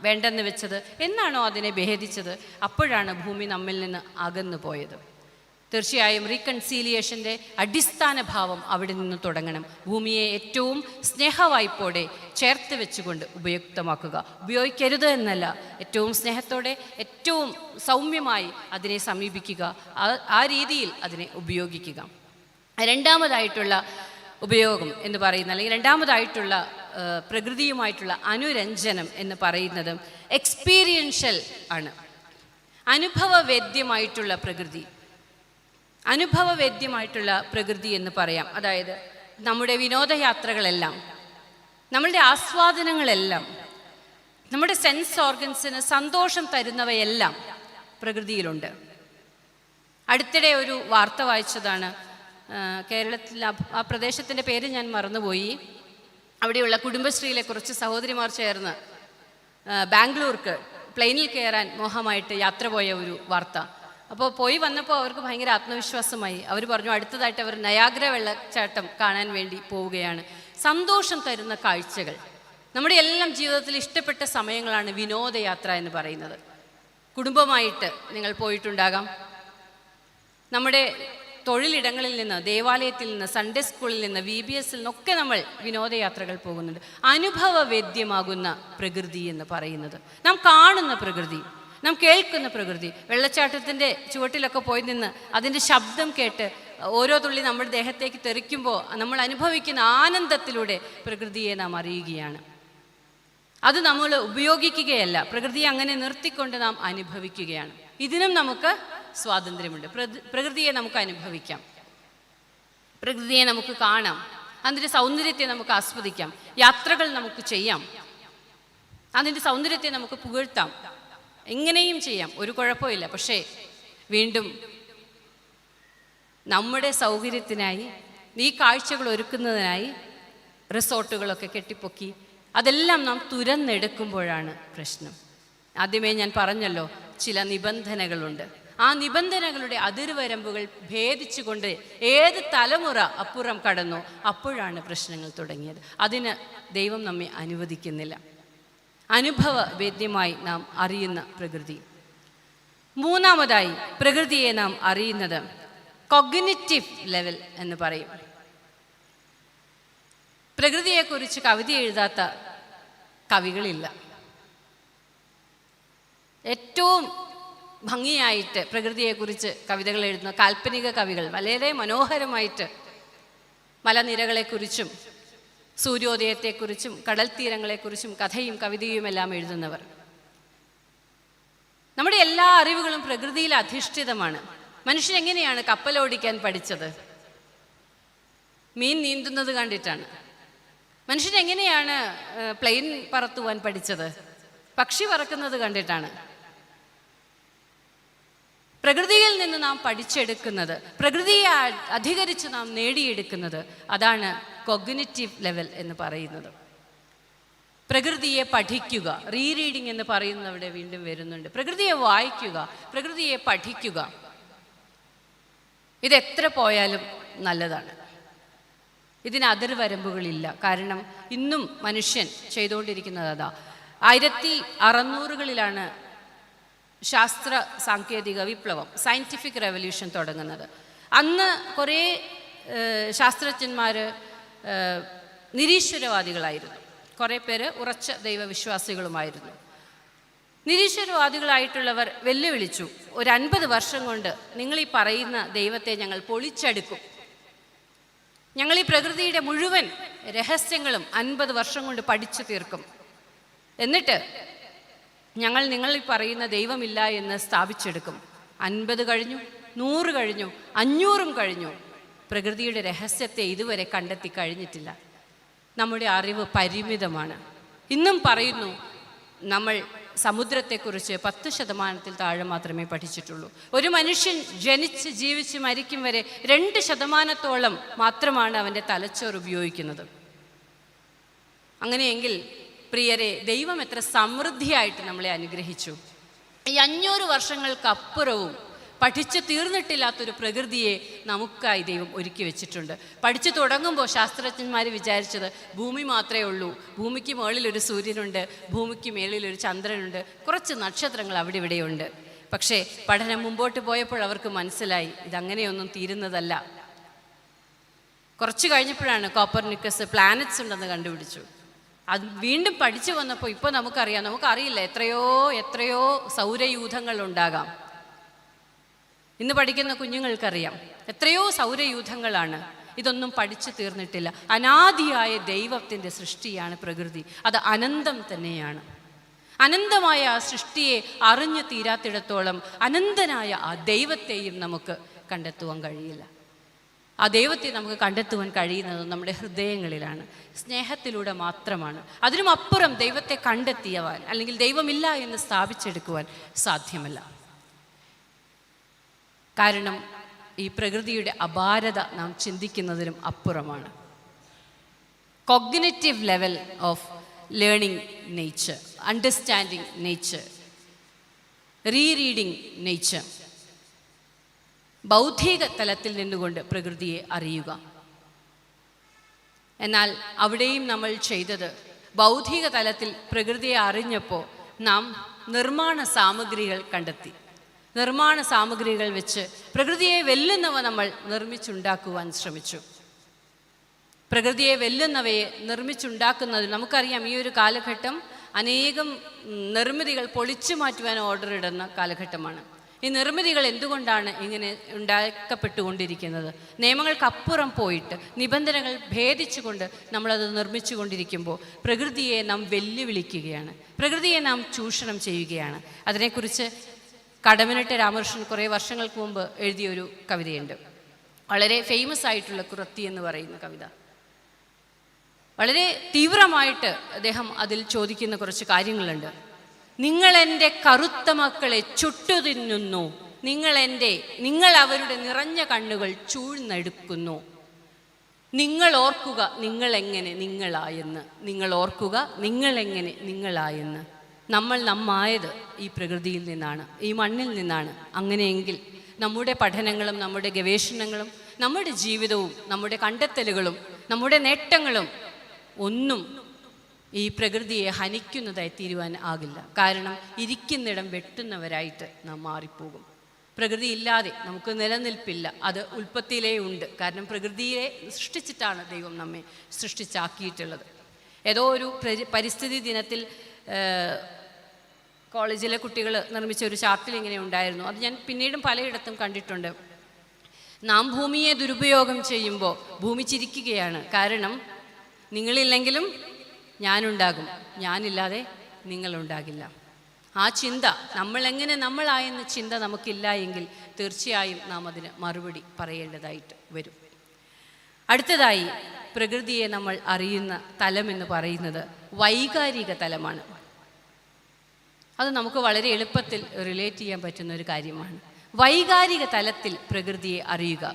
വേണ്ടെന്ന് വെച്ചത്, എന്നാണോ അതിനെ ഭേദിച്ചത്, അപ്പോഴാണ് ഭൂമി നമ്മിൽ നിന്ന് അകന്നു പോയത്. തീർച്ചയായും റീകൺസീലിയേഷൻ്റെ അടിസ്ഥാന ഭാവം അവിടെ നിന്ന് തുടങ്ങണം. ഭൂമിയെ ഏറ്റവും സ്നേഹവായ്പോടെ ചേർത്ത് വെച്ചുകൊണ്ട് ഉപയുക്തമാക്കുക. ഉപയോഗിക്കരുത് എന്നല്ല, ഏറ്റവും സ്നേഹത്തോടെ ഏറ്റവും സൗമ്യമായി അതിനെ സമീപിക്കുക. ആ രീതിയിൽ അതിനെ ഉപയോഗിക്കുക. രണ്ടാമതായിട്ടുള്ള ഉപയോഗം എന്ന് പറയുന്നത്, അല്ലെങ്കിൽ രണ്ടാമതായിട്ടുള്ള പ്രകൃതിയുമായിട്ടുള്ള അനുരഞ്ജനം എന്ന് പറയുന്നത് എക്സ്പീരിയൻഷ്യൽ ആണ്. അനുഭവവേദ്യമായിട്ടുള്ള പ്രകൃതി, അനുഭവവേദ്യമായിട്ടുള്ള പ്രകൃതി എന്ന് പറയാം. അതായത് നമ്മുടെ വിനോദയാത്രകളെല്ലാം, നമ്മളുടെ ആസ്വാദനങ്ങളെല്ലാം, നമ്മുടെ സെൻസ് ഓർഗൻസിന് സന്തോഷം തരുന്നവയെല്ലാം പ്രകൃതിയിലുണ്ട്. അടുത്തിടെ ഒരു വാർത്ത വായിച്ചതാണ്. കേരളത്തിൽ ആ പ്രദേശത്തിൻ്റെ പേര് ഞാൻ മറന്നുപോയി. അവിടെയുള്ള കുടുംബശ്രീയിലെ കുറച്ച് സഹോദരിമാർ ചേർന്ന് ബാംഗ്ലൂർക്ക് പ്ലെയിനിൽ കയറാൻ മോഹമായിട്ട് യാത്ര പോയ ഒരു വാർത്ത. അപ്പോൾ പോയി വന്നപ്പോൾ അവർക്ക് ഭയങ്കര ആത്മവിശ്വാസമായി. അവർ പറഞ്ഞു അടുത്തതായിട്ട് അവർ നയാഗ്ര വെള്ളച്ചാട്ടം കാണാൻ വേണ്ടി പോവുകയാണ്. സന്തോഷം തരുന്ന കാഴ്ചകൾ. നമ്മുടെ എല്ലാം ജീവിതത്തിൽ ഇഷ്ടപ്പെട്ട സമയങ്ങളാണ് വിനോദയാത്ര എന്ന് പറയുന്നത്. കുടുംബമായിട്ട് നിങ്ങൾ പോയിട്ടുണ്ടാകാം. നമ്മുടെ തൊഴിലിടങ്ങളിൽ നിന്ന്, ദേവാലയത്തിൽ നിന്ന്, സൺഡേ സ്കൂളിൽ നിന്ന്, VBS നിന്നൊക്കെ നമ്മൾ വിനോദയാത്രകൾ പോകുന്നുണ്ട്. അനുഭവവേദ്യമാകുന്ന പ്രകൃതി എന്ന് പറയുന്നത് നാം കാണുന്ന പ്രകൃതി, നാം കേൾക്കുന്ന പ്രകൃതി. വെള്ളച്ചാട്ടത്തിൻ്റെ ചുവട്ടിലൊക്കെ പോയി നിന്ന് അതിൻ്റെ ശബ്ദം കേട്ട് ഓരോ തുള്ളി നമ്മുടെ ദേഹത്തേക്ക് തെറിക്കുമ്പോൾ നമ്മൾ അനുഭവിക്കുന്ന ആനന്ദത്തിലൂടെ പ്രകൃതിയെ നാം അറിയുകയാണ്. അത് നമ്മൾ ഉപയോഗിക്കുകയല്ല, പ്രകൃതിയെ അങ്ങനെ നിർത്തിക്കൊണ്ട് നാം അനുഭവിക്കുകയാണ്. ഇതിനും നമുക്ക് സ്വാതന്ത്ര്യമുണ്ട്. പ്രകൃതിയെ നമുക്ക് അനുഭവിക്കാം, പ്രകൃതിയെ നമുക്ക് കാണാം, അതിൻ്റെ സൗന്ദര്യത്തെ നമുക്ക് ആസ്വദിക്കാം, യാത്രകൾ നമുക്ക് ചെയ്യാം, അതിൻ്റെ സൗന്ദര്യത്തെ നമുക്ക് പുകഴ്ത്താം, എങ്ങനെയും ചെയ്യാം, ഒരു കുഴപ്പമില്ല. പക്ഷേ വീണ്ടും നമ്മുടെ സൗകര്യത്തിനായി ഈ കാഴ്ചകൾ ഒരുക്കുന്നതിനായി റിസോർട്ടുകളൊക്കെ കെട്ടിപ്പൊക്കി അതെല്ലാം നാം തുരന്നെടുക്കുമ്പോഴാണ് പ്രശ്നം. ആദ്യമേ ഞാൻ പറഞ്ഞല്ലോ, ചില നിബന്ധനകളുണ്ട്. ആ നിബന്ധനകളുടെ അതിർവരമ്പുകൾ ഭേദിച്ചുകൊണ്ട് ഏത് തലമുറ അപ്പുറം കടന്നോ അപ്പോഴാണ് പ്രശ്നങ്ങൾ തുടങ്ങിയത്. അതിന് ദൈവം നമ്മെ അനുവദിക്കുന്നില്ല. അനുഭവവേദ്യമായി നാം അറിയുന്ന പ്രകൃതി. മൂന്നാമതായി പ്രകൃതിയെ നാം അറിയുന്നത് കോഗ്നിറ്റീവ് ലെവൽ എന്ന് പറയും. പ്രകൃതിയെക്കുറിച്ച് കവിത എഴുതാത്ത കവികളില്ല. ഏറ്റവും ഭംഗിയായിട്ട് പ്രകൃതിയെക്കുറിച്ച് കവിതകൾ എഴുതുന്ന കാൽപ്പനിക കവികൾ വളരെ മനോഹരമായിട്ട് മലനിരകളെക്കുറിച്ചും സൂര്യോദയത്തെക്കുറിച്ചും കടൽ തീരങ്ങളെക്കുറിച്ചും കഥയും കവിതയുമെല്ലാം എഴുതുന്നവർ. നമ്മുടെ എല്ലാ അറിവുകളും പ്രകൃതിയിൽ അധിഷ്ഠിതമാണ്. മനുഷ്യൻ എങ്ങനെയാണ് കപ്പലോടിക്കാൻ പഠിച്ചത്? മീൻ നീന്തുന്നത് കണ്ടിട്ടാണ്. മനുഷ്യൻ എങ്ങനെയാണ് പ്ലെയിൻ പറത്തുവാൻ പഠിച്ചത്? പക്ഷി പറക്കുന്നത് കണ്ടിട്ടാണ്. പ്രകൃതിയിൽ നിന്ന് നാം പഠിച്ചെടുക്കുന്നത്, പ്രകൃതിയെ അധികരിച്ച് നാം നേടിയെടുക്കുന്നത്, അതാണ് കോഗ്നിറ്റീവ് ലെവൽ എന്ന് പറയുന്നത്. പ്രകൃതിയെ പഠിക്കുക, റീറീഡിങ് എന്ന് പറയുന്നത് അവിടെ വീണ്ടും വരുന്നുണ്ട്. പ്രകൃതിയെ വായിക്കുക, പ്രകൃതിയെ പഠിക്കുക. ഇതെത്ര പോയാലും നല്ലതാണ്. ഇതിന് അതിർവരമ്പുകളില്ല. കാരണം ഇന്നും മനുഷ്യൻ ചെയ്തുകൊണ്ടിരിക്കുന്നത് അതാ. 1600കളിലാണ് ശാസ്ത്ര സാങ്കേതിക വിപ്ലവം, സയൻറ്റിഫിക് റെവല്യൂഷൻ തുടങ്ങുന്നത്. അന്ന് കുറേ ശാസ്ത്രജ്ഞന്മാർ നിരീശ്വരവാദികളായിരുന്നു. കുറേ പേര് ഉറച്ച ദൈവവിശ്വാസികളുമായിരുന്നു. നിരീശ്വരവാദികളായിട്ടുള്ളവർ വെല്ലുവിളിച്ചു, ഒരു 50 വർഷം കൊണ്ട് നിങ്ങൾ ഈ പറയുന്ന ദൈവത്തെ ഞങ്ങൾ പൊളിച്ചെടുക്കും. ഞങ്ങൾ ഈ പ്രകൃതിയുടെ മുഴുവൻ രഹസ്യങ്ങളും 50 വർഷം കൊണ്ട് പഠിച്ചു തീർക്കും. എന്നിട്ട് ഞങ്ങൾ നിങ്ങൾ ഈ പറയുന്ന ദൈവമില്ല എന്ന് സ്ഥാപിച്ചെടുക്കും. 50 കഴിഞ്ഞു, 100 കഴിഞ്ഞു, 500 കഴിഞ്ഞു. പ്രകൃതിയുടെ രഹസ്യത്തെ ഇതുവരെ കണ്ടെത്തി കഴിഞ്ഞിട്ടില്ല. നമ്മുടെ അറിവ് പരിമിതമാണ്. ഇന്നും പറയുന്നു നമ്മൾ സമുദ്രത്തെക്കുറിച്ച് 10% താഴെ മാത്രമേ പഠിച്ചിട്ടുള്ളൂ. ഒരു മനുഷ്യൻ ജനിച്ച് ജീവിച്ച് മരിക്കും വരെ 2% മാത്രമാണ് അവൻ്റെ തലച്ചോറ് ഉപയോഗിക്കുന്നത്. അങ്ങനെയെങ്കിൽ പ്രിയരെ, ദൈവം എത്ര സമൃദ്ധിയായിട്ട് നമ്മളെ അനുഗ്രഹിച്ചു. ഈ 500 വർഷങ്ങൾക്കപ്പുറവും പഠിച്ചു തീർന്നിട്ടില്ലാത്തൊരു പ്രകൃതിയെ നമുക്കായി ദൈവം ഒരുക്കി വെച്ചിട്ടുണ്ട്. പഠിച്ചു തുടങ്ങുമ്പോൾ ശാസ്ത്രജ്ഞന്മാർ വിചാരിച്ചത് ഭൂമി മാത്രമേ ഉള്ളൂ, ഭൂമിക്ക് മുകളിലൊരു സൂര്യനുണ്ട്, ഭൂമിക്ക് മേളിലൊരു ചന്ദ്രനുണ്ട്, കുറച്ച് നക്ഷത്രങ്ങൾ അവിടെ ഇവിടെയുണ്ട്. പക്ഷേ പഠനം മുമ്പോട്ട് പോയപ്പോൾ അവർക്ക് മനസ്സിലായി ഇതങ്ങനെയൊന്നും തീരുന്നതല്ല. കുറച്ച് കഴിഞ്ഞപ്പോഴാണ് കോപ്പർനിക്കസ് പ്ലാനറ്റ്സ് ഉണ്ടെന്ന് കണ്ടുപിടിച്ചു. അത് വീണ്ടും പഠിച്ചു വന്നപ്പോൾ ഇപ്പോൾ നമുക്കറിയില്ല എത്രയോ സൗരയൂഥങ്ങൾ ഉണ്ടാകാം. ഇന്ന് പഠിക്കുന്ന കുഞ്ഞുങ്ങൾക്കറിയാം എത്രയോ സൗരയൂഥങ്ങളാണ്. ഇതൊന്നും പഠിച്ചു തീർന്നിട്ടില്ല. അനാദിയായ ദൈവത്തിൻ്റെ സൃഷ്ടിയാണ് പ്രകൃതി. അത് അനന്തം തന്നെയാണ്. അനന്തമായ ആ സൃഷ്ടിയെ അറിഞ്ഞു തീരാത്തിടത്തോളം അനന്തനായ ആ ദൈവത്തെയും നമുക്ക് കണ്ടെത്തുവാൻ കഴിയില്ല. ആ ദൈവത്തെ നമുക്ക് കണ്ടെത്തുവാൻ കഴിയുന്നത് നമ്മുടെ ഹൃദയങ്ങളിലാണ്, സ്നേഹത്തിലൂടെ മാത്രമാണ്. അതിനും അപ്പുറം ദൈവത്തെ കണ്ടെത്തിയവാൻ അല്ലെങ്കിൽ ദൈവമില്ല എന്ന് സ്ഥാപിച്ചെടുക്കുവാൻ സാധ്യമല്ല. കാരണം ഈ പ്രകൃതിയുടെ അപാരത നാം ചിന്തിക്കുന്നതിനും അപ്പുറമാണ്. Cognitive level of learning nature, understanding nature, rereading nature. ബൗദ്ധിക തലത്തിൽ നിന്നുകൊണ്ട് പ്രകൃതിയെ അറിയുക. എന്നാൽ അവിടെയും നമ്മൾ ചെയ്തത് ബൗദ്ധിക തലത്തിൽ പ്രകൃതിയെ അറിഞ്ഞപ്പോൾ നാം നിർമ്മാണ സാമഗ്രികൾ കണ്ടെത്തി. നിർമ്മാണ സാമഗ്രികൾ വെച്ച് പ്രകൃതിയെ വെല്ലുന്നവ നമ്മൾ നിർമ്മിച്ചുണ്ടാക്കുവാൻ ശ്രമിച്ചു. പ്രകൃതിയെ വെല്ലുന്നവയെ നിർമ്മിച്ചുണ്ടാക്കുന്നതിൽ നമുക്കറിയാം ഈ ഒരു കാലഘട്ടം അനേകം നിർമ്മിതികൾ പൊളിച്ചു മാറ്റുവാൻ ഓർഡർ ഇടുന്ന കാലഘട്ടമാണ്. ഈ നിർമ്മിതികൾ എന്തുകൊണ്ടാണ് ഇങ്ങനെ ഉണ്ടാക്കപ്പെട്ടുകൊണ്ടിരിക്കുന്നത്? നിയമങ്ങൾക്കപ്പുറം പോയിട്ട് നിബന്ധനകൾ ഭേദിച്ചുകൊണ്ട് നമ്മളത് നിർമ്മിച്ചു കൊണ്ടിരിക്കുമ്പോൾ പ്രകൃതിയെ നാം വെല്ലുവിളിക്കുകയാണ്, പ്രകൃതിയെ നാം ചൂഷണം ചെയ്യുകയാണ്. അതിനെക്കുറിച്ച് കടമനിട്ട രാമകൃഷ്ണൻ കുറേ വർഷങ്ങൾക്ക് മുമ്പ് എഴുതിയൊരു കവിതയുണ്ട്. വളരെ ഫേമസ് ആയിട്ടുള്ള കുറത്തി എന്ന് പറയുന്ന കവിത. വളരെ തീവ്രമായിട്ട് അദ്ദേഹം അതിൽ ചോദിക്കുന്ന കുറച്ച് കാര്യങ്ങളുണ്ട്. നിങ്ങൾ എൻ്റെ കറുത്ത മക്കളെ ചുട്ടുതിന്നുന്നു, നിങ്ങൾ അവരുടെ നിറഞ്ഞ കണ്ണുകൾ ചൂഴ്ന്നെടുക്കുന്നു. നിങ്ങൾ ഓർക്കുക നിങ്ങളെങ്ങനെ നിങ്ങളായെന്ന്, നിങ്ങൾ ഓർക്കുക നിങ്ങളെങ്ങനെ നിങ്ങളായെന്ന്. നമ്മൾ നമ്മായത് ഈ പ്രകൃതിയിൽ നിന്നാണ്, ഈ മണ്ണിൽ നിന്നാണ്. അങ്ങനെയെങ്കിൽ നമ്മുടെ പഠനങ്ങളും നമ്മുടെ ഗവേഷണങ്ങളും നമ്മുടെ ജീവിതവും നമ്മുടെ കണ്ടെത്തലുകളും നമ്മുടെ നേട്ടങ്ങളും ഒന്നും ഈ പ്രകൃതിയെ ഹനിക്കുന്നതായി തീരുവാൻ ആകില്ല. കാരണം ഇരിക്കുന്നിടം വെട്ടുന്നവരായിട്ട് നാം മാറിപ്പോകും. പ്രകൃതി ഇല്ലാതെ നമുക്ക് നിലനിൽപ്പില്ല. അത് ഉൽപ്പത്തിയിലേ ഉണ്ട്. കാരണം പ്രകൃതിയെ സൃഷ്ടിച്ചിട്ടാണ് ദൈവം നമ്മെ സൃഷ്ടിച്ചാക്കിയിട്ടുള്ളത്. ഏതോ ഒരു പരിസ്ഥിതി ദിനത്തിൽ കോളേജിലെ കുട്ടികൾ നിർമ്മിച്ച ഒരു ചാർട്ടിൽ ഇങ്ങനെ ഉണ്ടായിരുന്നു. അത് ഞാൻ പിന്നീടും പലയിടത്തും കണ്ടിട്ടുണ്ട്. നാം ഭൂമിയെ ദുരുപയോഗം ചെയ്യുമ്പോൾ ഭൂമി ചിരിക്കുകയാണ്. കാരണം നിങ്ങളില്ലെങ്കിലും ഞാനുണ്ടാകും, ഞാനില്ലാതെ നിങ്ങളുണ്ടാകില്ല. ആ ചിന്ത, നമ്മളെങ്ങനെ നമ്മളായെന്ന ചിന്ത നമുക്കില്ല എങ്കിൽ തീർച്ചയായും നാം അതിന് മറുപടി പറയേണ്ടതായിട്ട് വരും. അടുത്തതായി പ്രകൃതിയെ നമ്മൾ അറിയുന്ന തലമെന്ന് പറയുന്നത് വൈകാരിക തലമാണ്. അത് നമുക്ക് വളരെ എളുപ്പത്തിൽ റിലേറ്റ് ചെയ്യാൻ പറ്റുന്ന ഒരു കാര്യമാണ്. വൈകാരിക തലത്തിൽ പ്രകൃതിയെ അറിയുക.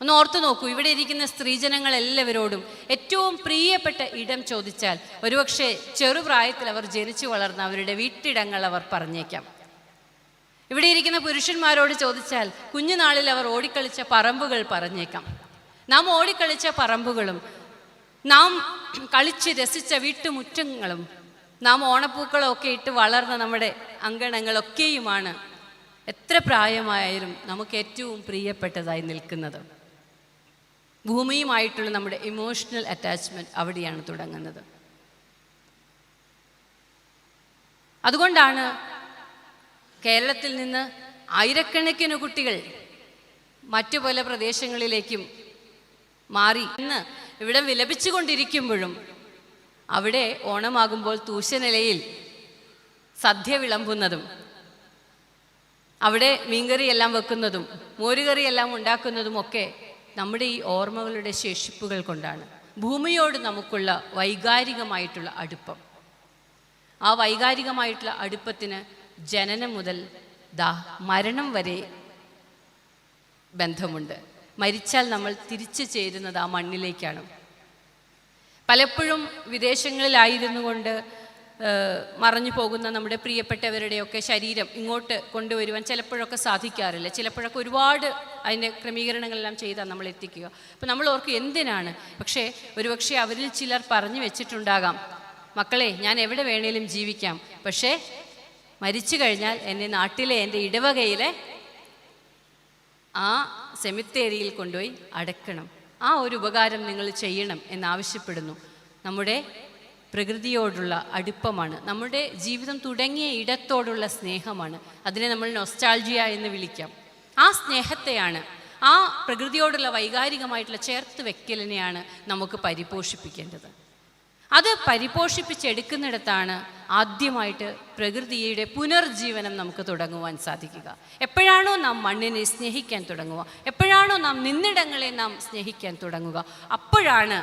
ഒന്ന് ഓർത്തു നോക്കൂ, ഇവിടെ ഇരിക്കുന്ന സ്ത്രീജനങ്ങൾ എല്ലാവരോടും ഏറ്റവും പ്രിയപ്പെട്ട ഇടം ചോദിച്ചാൽ ഒരുപക്ഷെ ചെറുപ്രായത്തിൽ അവർ ജനിച്ചു വളർന്ന അവരുടെ വീട്ടിടങ്ങൾ അവർ പറഞ്ഞേക്കാം. ഇവിടെ ഇരിക്കുന്ന പുരുഷന്മാരോട് ചോദിച്ചാൽ കുഞ്ഞുനാളിൽ അവർ ഓടിക്കളിച്ച പറമ്പുകൾ പറഞ്ഞേക്കാം. നാം ഓടിക്കളിച്ച പറമ്പുകളും നാം കളിച്ച് രസിച്ച വീട്ടുമുറ്റങ്ങളും നാം ഓണപ്പൂക്കളൊക്കെ ഇട്ട് വളർന്ന നമ്മുടെ അങ്കണങ്ങളൊക്കെയുമാണ് എത്ര പ്രായമായാലും നമുക്ക് ഏറ്റവും പ്രിയപ്പെട്ടതായി നിൽക്കുന്നത്. ഭൂമിയുമായിട്ടുള്ള നമ്മുടെ ഇമോഷണൽ അറ്റാച്ച്മെൻറ്റ് അവിടെയാണ് തുടങ്ങുന്നത്. അതുകൊണ്ടാണ് കേരളത്തിൽ നിന്ന് ആയിരക്കണക്കിന് കുട്ടികൾ മറ്റു പല പ്രദേശങ്ങളിലേക്കും മാറി ഇന്ന് ഇവിടെ വിലപിച്ചുകൊണ്ടിരിക്കുമ്പോഴും അവിടെ ഓണമാകുമ്പോൾ തൂശനിലയിൽ സദ്യ വിളമ്പുന്നതും അവിടെ മീൻകറിയെല്ലാം വെക്കുന്നതും മോരുകറിയെല്ലാം ഉണ്ടാക്കുന്നതുമൊക്കെ നമ്മുടെ ഈ ഓർമ്മകളുടെ ശേഷിപ്പുകൾ കൊണ്ടാണ്. ഭൂമിയോട് നമുക്കുള്ള വൈകാരികമായിട്ടുള്ള അടുപ്പം, ആ വൈകാരികമായിട്ടുള്ള അടുപ്പത്തിന് ജനനം മുതൽ മരണം വരെ ബന്ധമുണ്ട്. മരിച്ചാൽ നമ്മൾ തിരിച്ചു ചേരുന്നത് ആ മണ്ണിലേക്കാണ്. പലപ്പോഴും വിദേശങ്ങളിലായിരുന്നു കൊണ്ട് മറഞ്ഞു പോകുന്ന നമ്മുടെ പ്രിയപ്പെട്ടവരുടെയൊക്കെ ശരീരം ഇങ്ങോട്ട് കൊണ്ടുവരുവാൻ ചിലപ്പോഴൊക്കെ സാധിക്കാറില്ല. ചിലപ്പോഴൊക്കെ ഒരുപാട് അതിൻ്റെ ക്രമീകരണങ്ങളെല്ലാം ചെയ്താൽ നമ്മൾ എത്തിക്കുക. അപ്പോൾ നമ്മൾ ഓർക്കും എന്തിനാണ്. പക്ഷേ ഒരുപക്ഷെ അവരിൽ ചിലർ പറഞ്ഞു വെച്ചിട്ടുണ്ടാകാം, മക്കളെ ഞാൻ എവിടെ വേണേലും ജീവിക്കാം, പക്ഷേ മരിച്ചു കഴിഞ്ഞാൽ എന്നെ നാട്ടിലെ എൻ്റെ ഇടവകയിലെ ആ സെമിത്തേരിയിൽ കൊണ്ടുപോയി അടക്കണം. ആ ഒരു ഉപകാരം നിങ്ങൾ ചെയ്യണം എന്നാവശ്യപ്പെടുന്നു. നമ്മുടെ പ്രകൃതിയോടുള്ള അടുപ്പമാണ്, നമ്മുടെ ജീവിതം തുടങ്ങിയ ഇടത്തോടുള്ള സ്നേഹമാണ്. അതിനെ നമ്മൾ നൊസ്റ്റാൾജിയ എന്ന് വിളിക്കാം. ആ സ്നേഹത്തെയാണ്, ആ പ്രകൃതിയോടുള്ള വൈകാരികമായിട്ടുള്ള ചേർത്ത് വെക്കലിനെയാണ് നമുക്ക് പരിപോഷിപ്പിക്കേണ്ടത്. അത് പരിപോഷിപ്പിച്ചെടുക്കുന്നിടത്താണ് ആദ്യമായിട്ട് പ്രകൃതിയുടെ പുനർജീവനം നമുക്ക് തുടങ്ങുവാൻ സാധിക്കുക. എപ്പോഴാണോ നാം മണ്ണിനെ സ്നേഹിക്കാൻ തുടങ്ങുക, എപ്പോഴാണോ നാം നിന്നിടങ്ങളെ നാം സ്നേഹിക്കാൻ തുടങ്ങുക, അപ്പോഴാണ്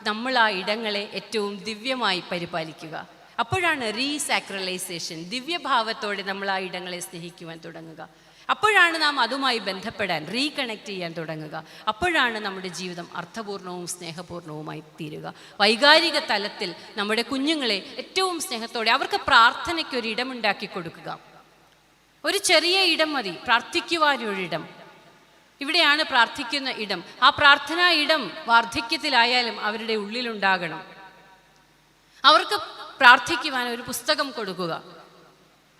നമ്മൾ ആ ഇടങ്ങളെ ഏറ്റവും ദിവ്യമായി പരിപാലിക്കുക. അപ്പോഴാണ് റീസാക്രലൈസേഷൻ, ദിവ്യഭാവത്തോടെ നമ്മൾ ആ ഇടങ്ങളെ സ്നേഹിക്കുവാൻ തുടങ്ങുക. അപ്പോഴാണ് നാം അതുമായി ബന്ധപ്പെടാൻ, റീകണക്ട് ചെയ്യാൻ തുടങ്ങുക. അപ്പോഴാണ് നമ്മുടെ ജീവിതം അർത്ഥപൂർണവും സ്നേഹപൂർണവുമായി തീരുക. വൈകാരിക തലത്തിൽ നമ്മുടെ കുഞ്ഞുങ്ങളെ ഏറ്റവും സ്നേഹത്തോടെ അവർക്ക് പ്രാർത്ഥനയ്ക്കൊരു ഇടമുണ്ടാക്കി കൊടുക്കുക. ഒരു ചെറിയ ഇടം മതി, പ്രാർത്ഥിക്കുവാനൊരിടം. ഇവിടെയാണ് പ്രാർത്ഥിക്കുന്ന ഇടം. ആ പ്രാർത്ഥനാ ഇടം വാർദ്ധക്യത്തിലായാലും അവരുടെ ഉള്ളിലുണ്ടാകണം. അവർക്ക് പ്രാർത്ഥിക്കുവാൻ ഒരു പുസ്തകം കൊടുക്കുക,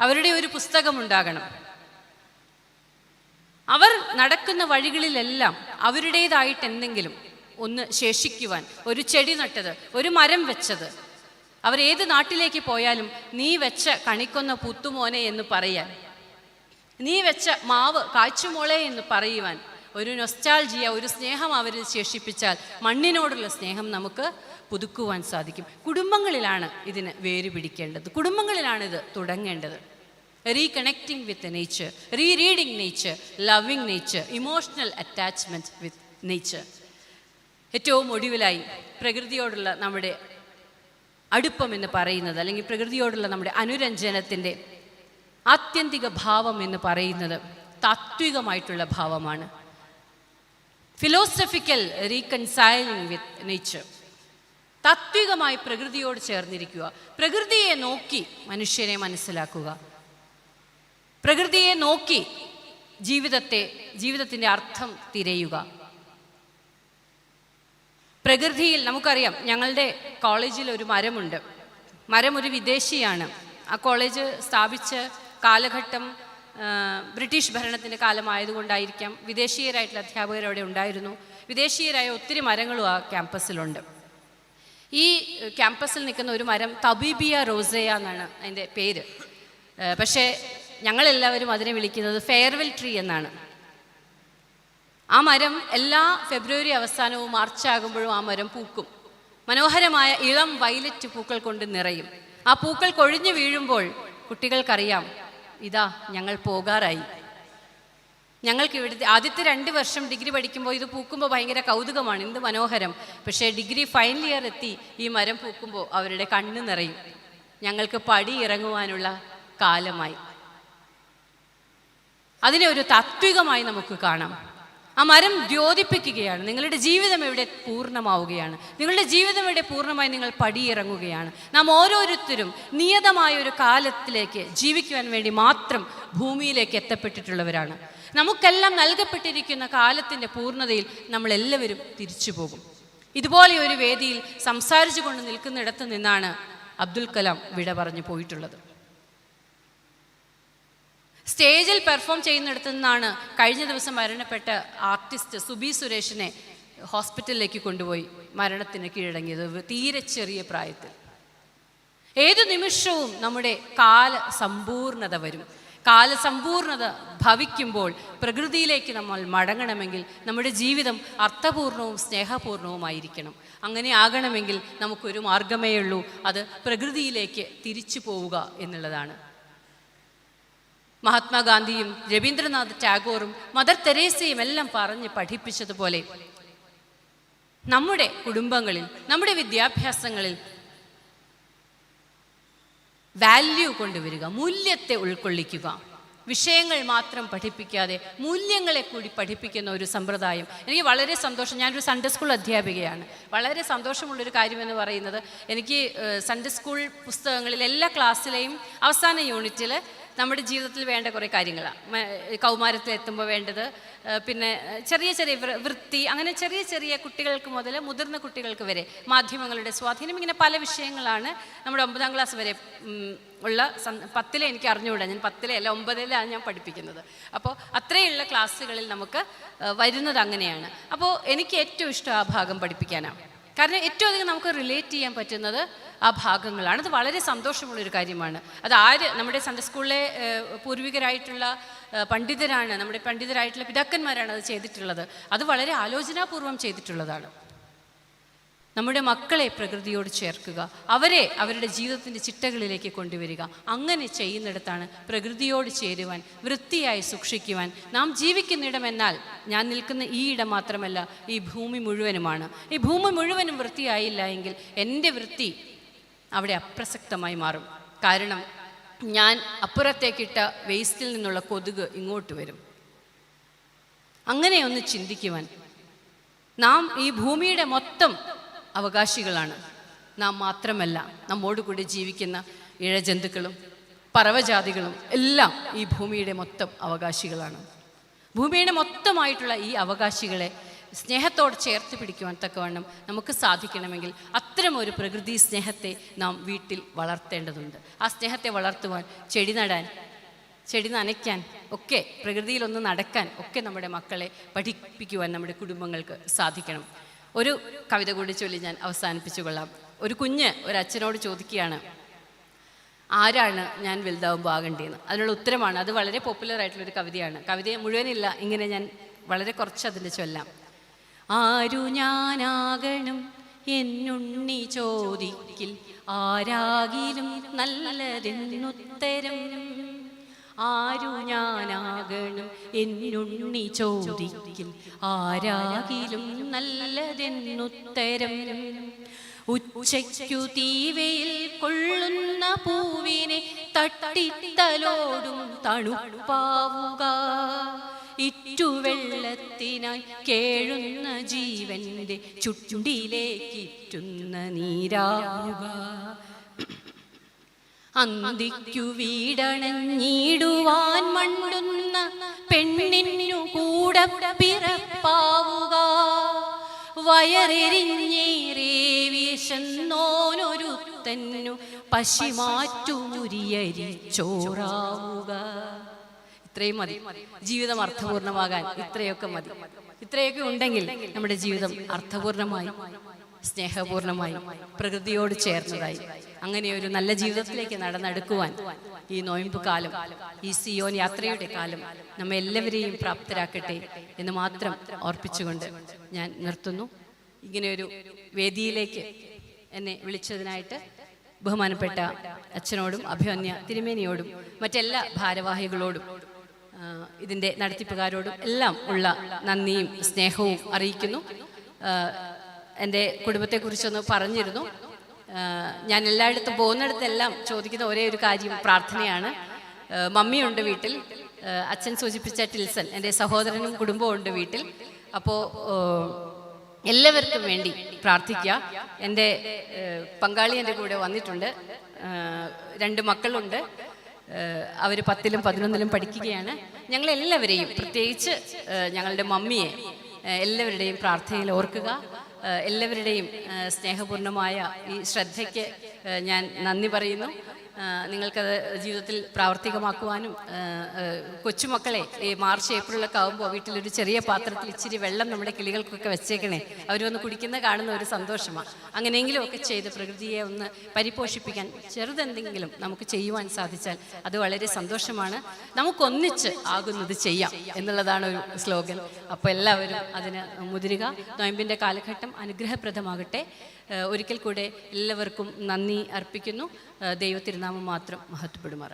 അവരുടെ ഒരു പുസ്തകം ഉണ്ടാകണം. അവർ നടക്കുന്ന വഴികളിലെല്ലാം അവരുടേതായിട്ട് എന്തെങ്കിലും ഒന്ന് ശേഷിക്കുവാൻ, ഒരു ചെടി നട്ടത്, ഒരു മരം വെച്ചത്, അവരേത് നാട്ടിലേക്ക് പോയാലും നീ വെച്ച കണിക്കൊന്ന പുത്തുമോനെ എന്ന് പറയാൻ, നീ വെച്ച മാവ് കായ്ച്ചുമോളെ എന്ന് പറയുവാൻ ഒരു നൊസ്റ്റാൾജിയ, ഒരു സ്നേഹം അവരിൽ ശേഷിപ്പിച്ചാൽ മണ്ണിനോടുള്ള സ്നേഹം നമുക്ക് പുതുക്കുവാൻ സാധിക്കും. കുടുംബങ്ങളിലാണ് ഇതിന് വേര് പിടിക്കേണ്ടത്, കുടുംബങ്ങളിലാണ് ഇത് തുടങ്ങേണ്ടത്. Reconnecting with nature, rereading nature, loving nature, emotional attachment with nature. ഏറ്റവും ഒടുവിലായി പ്രകൃതിയോടുള്ള നമ്മുടെ അടുപ്പം എന്ന് പറയുന്നത്, അല്ലെങ്കിൽ പ്രകൃതിയോടുള്ള നമ്മുടെ അനുരഞ്ജനത്തിൻ്റെ ആത്യന്തിക ഭാവം എന്ന് പറയുന്നത് താത്വികമായിട്ടുള്ള ഭാവമാണ്. Philosophical റീകൺസൈലിംഗ് with nature. താത്വികമായി പ്രകൃതിയോട് ചേർന്നിരിക്കുക, പ്രകൃതിയെ നോക്കി മനുഷ്യനെ മനസ്സിലാക്കുക, പ്രകൃതിയെ നോക്കി ജീവിതത്തിൻ്റെ അർത്ഥം തിരയുക. പ്രകൃതിയിൽ നമുക്കറിയാം, ഞങ്ങളുടെ കോളേജിൽ ഒരു മരമുണ്ട്. മരം ഒരു വിദേശിയാണ്. ആ കോളേജ് സ്ഥാപിച്ച കാലഘട്ടം ബ്രിട്ടീഷ് ഭരണത്തിൻ്റെ കാലമായതുകൊണ്ടായിരിക്കാം വിദേശീയരായിട്ടുള്ള അധ്യാപകർ അവിടെ ഉണ്ടായിരുന്നു. വിദേശീയരായ ഒത്തിരി മരങ്ങളും ആ ക്യാമ്പസിലുണ്ട്. ഈ ക്യാമ്പസിൽ നിൽക്കുന്ന ഒരു മരം തബീബിയ റോസേയ എന്നാണ് അതിൻ്റെ പേര്. പക്ഷേ ഞങ്ങളെല്ലാവരും അതിനെ വിളിക്കുന്നത് ഫെയർവെൽ ട്രീ എന്നാണ്. ആ മരം എല്ലാ ഫെബ്രുവരി അവസാനവും മാർച്ച് ആകുമ്പോഴും ആ മരം പൂക്കും. മനോഹരമായ ഇളം വയലറ്റ് പൂക്കൾ കൊണ്ട് നിറയും. ആ പൂക്കൾ കൊഴിഞ്ഞു വീഴുമ്പോൾ കുട്ടികൾക്കറിയാം, ഇതാ ഞങ്ങൾ പോകാറായി. ഞങ്ങൾക്ക് ഇവിടുത്തെ ആദ്യത്തെ 2 വർഷം ഡിഗ്രി പഠിക്കുമ്പോൾ ഇത് പൂക്കുമ്പോൾ ഭയങ്കര കൗതുകമാണ്, എന്ത് മനോഹരം. പക്ഷേ ഡിഗ്രി ഫൈനൽ ഇയർ എത്തി ഈ മരം പൂക്കുമ്പോൾ അവരുടെ കണ്ണ് നിറയും, ഞങ്ങൾക്ക് പടി ഇറങ്ങുവാനുള്ള കാലമായി. അതിനെ ഒരു താത്വികമായി നമുക്ക് കാണാം. ആ മരം ദ്യോതിപ്പിക്കുകയാണ്, നിങ്ങളുടെ ജീവിതം ഇവിടെ പൂർണ്ണമാവുകയാണ്, നിങ്ങളുടെ ജീവിതം ഇവിടെ പൂർണ്ണമായി നിങ്ങൾ പടിയിറങ്ങുകയാണ്. നാം ഓരോരുത്തരും നിയതമായ ഒരു കാലത്തിലേക്ക് ജീവിക്കുവാൻ വേണ്ടി മാത്രം ഭൂമിയിലേക്ക് എത്തപ്പെട്ടിട്ടുള്ളവരാണ്. നമുക്കെല്ലാം നൽകപ്പെട്ടിരിക്കുന്ന കാലത്തിൻ്റെ പൂർണ്ണതയിൽ നമ്മളെല്ലാവരും തിരിച്ചു പോകും. ഇതുപോലെ ഒരു വേദിയിൽ സംസാരിച്ചു കൊണ്ട് നിൽക്കുന്നിടത്ത് നിന്നാണ് അബ്ദുൽ കലാം വിട പറഞ്ഞു പോയിട്ടുള്ളത്. സ്റ്റേജിൽ പെർഫോം ചെയ്യുന്നിടത്തു നിന്നാണ് കഴിഞ്ഞ ദിവസം മരണപ്പെട്ട ആർട്ടിസ്റ്റ് സുബി സുരേഷിനെ ഹോസ്പിറ്റലിലേക്ക് കൊണ്ടുപോയി മരണത്തിന് കീഴടങ്ങിയത് തീരെ ചെറിയ പ്രായത്തിൽ. ഏതു നിമിഷവും നമ്മുടെ കാലസമ്പൂർണത വരും. കാലസമ്പൂർണത ഭവിക്കുമ്പോൾ പ്രകൃതിയിലേക്ക് നമ്മൾ മടങ്ങണമെങ്കിൽ നമ്മുടെ ജീവിതം അർത്ഥപൂർണവും സ്നേഹപൂർണവുമായിരിക്കണം. അങ്ങനെ ആകണമെങ്കിൽ നമുക്കൊരു മാർഗമേ ഉള്ളൂ, അത് പ്രകൃതിയിലേക്ക് തിരിച്ചു പോവുക എന്നുള്ളതാണ്. മഹാത്മാഗാന്ധിയും രവീന്ദ്രനാഥ് ടാഗോറും മദർ തെരേസയും എല്ലാം പറഞ്ഞ് പഠിപ്പിച്ചതുപോലെ നമ്മുടെ കുടുംബങ്ങളിൽ, നമ്മുടെ വിദ്യാഭ്യാസങ്ങളിൽ വാല്യൂ കൊണ്ടുവരിക, മൂല്യത്തെ ഉൾക്കൊള്ളിക്കുക. വിഷയങ്ങൾ മാത്രം പഠിപ്പിക്കാതെ മൂല്യങ്ങളെ കൂടി പഠിപ്പിക്കുന്ന ഒരു സമ്പ്രദായം. എനിക്ക് വളരെ സന്തോഷം, ഞാനൊരു സൺഡേ സ്കൂൾ അധ്യാപികയാണ്. വളരെ സന്തോഷമുള്ളൊരു കാര്യമെന്ന് പറയുന്നത്, എനിക്ക് സൺഡേ സ്കൂൾ പുസ്തകങ്ങളിൽ എല്ലാ ക്ലാസ്സിലെയും അവസാന യൂണിറ്റിൽ നമ്മുടെ ജീവിതത്തിൽ വേണ്ട കുറേ കാര്യങ്ങളാണ്. കൗമാരത്തിലെത്തുമ്പോൾ വേണ്ടത്, പിന്നെ ചെറിയ ചെറിയ വൃത്തി, അങ്ങനെ ചെറിയ ചെറിയ കുട്ടികൾക്ക് മുതൽ മുതിർന്ന കുട്ടികൾക്ക് വരെ മാധ്യമങ്ങളുടെ സ്വാധീനം, ഇങ്ങനെ പല വിഷയങ്ങളാണ് നമ്മുടെ 9ാം ക്ലാസ് വരെ ഉള്ള 10ലെ എനിക്ക് അറിഞ്ഞുകൂടാ, ഞാൻ 10ലെ അല്ല 9ലാണ് ഞാൻ പഠിപ്പിക്കുന്നത്. അപ്പോൾ അത്രയുള്ള ക്ലാസ്സുകളിൽ നമുക്ക് വരുന്നത് അങ്ങനെയാണ്. അപ്പോൾ എനിക്ക് ഏറ്റവും ഇഷ്ടം ആ ഭാഗം പഠിപ്പിക്കാനാണ്. കാരണം ഏറ്റവും അധികം നമുക്ക് റിലേറ്റ് ചെയ്യാൻ പറ്റുന്നത് ആ ഭാഗങ്ങളാണ്. അത് വളരെ സന്തോഷമുള്ളൊരു കാര്യമാണ്. അത് നമ്മുടെ സൺഡേ സ്കൂളിലെ പൂർവികരായിട്ടുള്ള പണ്ഡിതരാണ്, നമ്മുടെ പണ്ഡിതരായിട്ടുള്ള പിതാക്കന്മാരാണ് അത് ചെയ്തിട്ടുള്ളത്. അത് വളരെ ആലോചനാപൂർവ്വം ചെയ്തിട്ടുള്ളതാണ്. നമ്മുടെ മക്കളെ പ്രകൃതിയോട് ചേർക്കുക, അവരെ അവരുടെ ജീവിതത്തിൻ്റെ ചിട്ടകളിലേക്ക് കൊണ്ടുവരിക. അങ്ങനെ ചെയ്യുന്നിടത്താണ് പ്രകൃതിയോട് ചേരുവാൻ, വൃത്തിയായി സൂക്ഷിക്കുവാൻ. നാം ജീവിക്കുന്നിടമെന്നാൽ ഞാൻ നിൽക്കുന്ന ഈ ഇടം മാത്രമല്ല, ഈ ഭൂമി മുഴുവനുമാണ്. ഈ ഭൂമി മുഴുവനും വൃത്തിയായില്ല എങ്കിൽ എൻ്റെ വൃത്തി അവിടെ അപ്രസക്തമായി മാറും. കാരണം ഞാൻ അപ്പുറത്തേക്കിട്ട വേസ്റ്റിൽ നിന്നുള്ള കൊതുക് ഇങ്ങോട്ട് വരും. അങ്ങനെയൊന്ന് ചിന്തിക്കുവാൻ, നാം ഈ ഭൂമിയുടെ മൊത്തം അവകാശികളാണ്. നാം മാത്രമല്ല, നമ്മോട് കൂടി ജീവിക്കുന്ന ഇഴജന്തുക്കളും പറവജാതികളും എല്ലാം ഈ ഭൂമിയുടെ മൊത്തം അവകാശികളാണ്. ഭൂമിയുടെ മൊത്തമായിട്ടുള്ള ഈ അവകാശികളെ സ്നേഹത്തോടെ ചേർത്ത് പിടിക്കുവാൻ തക്കവണ്ണം നമുക്ക് സാധിക്കണമെങ്കിൽ അത്തരം ഒരു പ്രകൃതി സ്നേഹത്തെ നാം വീട്ടിൽ വളർത്തേണ്ടതുണ്ട്. ആ സ്നേഹത്തെ വളർത്തുവാൻ, ചെടി നടാൻ, ചെടി നനയ്ക്കാൻ ഒക്കെ, പ്രകൃതിയിലൊന്ന് നടക്കാൻ ഒക്കെ നമ്മുടെ മക്കളെ പഠിപ്പിക്കുവാൻ നമ്മുടെ കുടുംബങ്ങൾക്ക് സാധിക്കണം. ഒരു കവിത കൂടി ചൊല്ലി ഞാൻ അവസാനിപ്പിച്ചു കൊള്ളാം. ഒരു കുഞ്ഞ് ഒരു അച്ഛനോട് ചോദിക്കുകയാണ്, ആരാണ് ഞാൻ വലുതാവുമ്പോൾ ആകേണ്ടതെന്ന്. അതിനുള്ള ഉത്തരമാണ്. അത് വളരെ പോപ്പുലർ ആയിട്ടുള്ളൊരു കവിതയാണ്. കവിതയെ മുഴുവനില്ല, ഇങ്ങനെ ഞാൻ വളരെ കുറച്ച് അതിൻ്റെ ചൊല്ലാം. ആരു ഞാനാകണം എന്നുണ്ണി ചോദിക്കിൽ, ആരാകിലും നല്ലതെന്നുത്തരം. ആരു ഞാനാകണം എന്നുണ്ണി ചോദിക്കിൽ, ആരാകിലും നല്ലതെന്നുത്തരം. ഉച്ചയ്ക്കു തീവയിൽ കൊള്ളുന്ന പൂവിനെ തട്ടിത്തലോടും തണുപ്പാവുക, ഇറ്റുവെള്ളത്തിനായി കേഴുന്ന ജീവന്റെ ചുണ്ടിലേക്കിറ്റുന്ന നീരാവുക. അന്തിക്കു വീടണഞ്ഞിടുവാൻ മണ്ടുന്ന പെണ്ണിനു കൂടെ പിറപ്പാവുക, വയറെരിഞ്ഞേറെ വിശന്നോനൊരുത്തന്നു പശിമാറ്റുമുരിയരി ചോറാവുക. ഇത്രയും മതി ജീവിതം അർത്ഥപൂർണമാകാൻ. ഇത്രയൊക്കെ മതി. ഇത്രയൊക്കെ ഉണ്ടെങ്കിൽ നമ്മുടെ ജീവിതം അർത്ഥപൂർണമായി. സ്നേഹപൂർണമായി പ്രകൃതിയോട് ചേർന്നതായി അങ്ങനെ ഒരു നല്ല ജീവിതത്തിലേക്ക് നടന്നെടുക്കുവാൻ ഈ നോയമ്പ് കാലം, ഈ സിയോൻ യാത്രയുടെ കാലം നമ്മെ എല്ലാവരെയും പ്രാപ്തരാക്കട്ടെ എന്ന് മാത്രം ഓർപ്പിച്ചുകൊണ്ട് ഞാൻ നിർത്തുന്നു. ഇങ്ങനെയൊരു വേദിയിലേക്ക് എന്നെ വിളിച്ചതിനായിട്ട് ബഹുമാനപ്പെട്ട അച്ഛനോടും അഭിമന്യ തിരുമേനിയോടും മറ്റെല്ലാ ഭാരവാഹികളോടും ഇതിൻ്റെ നടത്തിപ്പുകാരോടും എല്ലാം ഉള്ള നന്ദിയും സ്നേഹവും അറിയിക്കുന്നു. എൻ്റെ കുടുംബത്തെക്കുറിച്ചൊന്ന് പറഞ്ഞിരുന്നു. ഞാൻ എല്ലായിടത്തും പോകുന്നിടത്തെല്ലാം ചോദിക്കുന്ന ഒരേ ഒരു കാര്യം പ്രാർത്ഥനയാണ്. മമ്മിയുണ്ട് വീട്ടിൽ, അച്ഛൻ സൂചിപ്പിച്ച ടിൽസൺ എൻ്റെ സഹോദരനും കുടുംബവും ഉണ്ട് വീട്ടിൽ. അപ്പോൾ എല്ലാവർക്കും വേണ്ടി പ്രാർത്ഥിക്കുക. എൻ്റെ പങ്കാളി എൻ്റെ കൂടെ വന്നിട്ടുണ്ട്. 2 മക്കളുണ്ട്. അവർ 10ലും 11ലും പഠിക്കുകയാണ്. ഞങ്ങളെല്ലാവരെയും, പ്രത്യേകിച്ച് ഞങ്ങളുടെ മമ്മിയെ എല്ലാവരുടെയും പ്രാർത്ഥനയിൽ ഓർക്കുക. എല്ലാവരുടെയും സ്നേഹപൂർണമായ ഈ ശ്രദ്ധയ്ക്ക് ഞാൻ നന്ദി പറയുന്നു. നിങ്ങൾക്കത് ജീവിതത്തിൽ പ്രാവർത്തികമാക്കുവാനും കൊച്ചുമക്കളെ ഈ മാർച്ച് ഏപ്രിലൊക്കെ ആകുമ്പോൾ വീട്ടിലൊരു ചെറിയ പാത്രത്തിൽ ഇച്ചിരി വെള്ളം നമ്മുടെ കിളികൾക്കൊക്കെ വെച്ചേക്കണേ, അവരൊന്ന് കുടിക്കുന്ന കാണുന്ന ഒരു സന്തോഷമാണ്. അങ്ങനെയെങ്കിലും ഒക്കെ ചെയ്ത് പ്രകൃതിയെ ഒന്ന് പരിപോഷിപ്പിക്കാൻ ചെറുതെന്തെങ്കിലും നമുക്ക് ചെയ്യുവാൻ സാധിച്ചാൽ അത് വളരെ സന്തോഷമാണ്. നമുക്കൊന്നിച്ച് ആകുന്നത് ചെയ്യാം എന്നുള്ളതാണ് ഒരു സ്ലോഗൻ. അപ്പോൾ എല്ലാവരും അതിന് മുതിരുക. നോയമ്പിൻ്റെ കാലഘട്ടം അനുഗ്രഹപ്രദമാകട്ടെ. ഒരിക്കൽ കൂടെ എല്ലാവർക്കും നന്ദി അർപ്പിക്കുന്നു. ദൈവത്തിരുനാമം മാത്രം മഹത്വപ്പെടുമാറാകട്ടെ.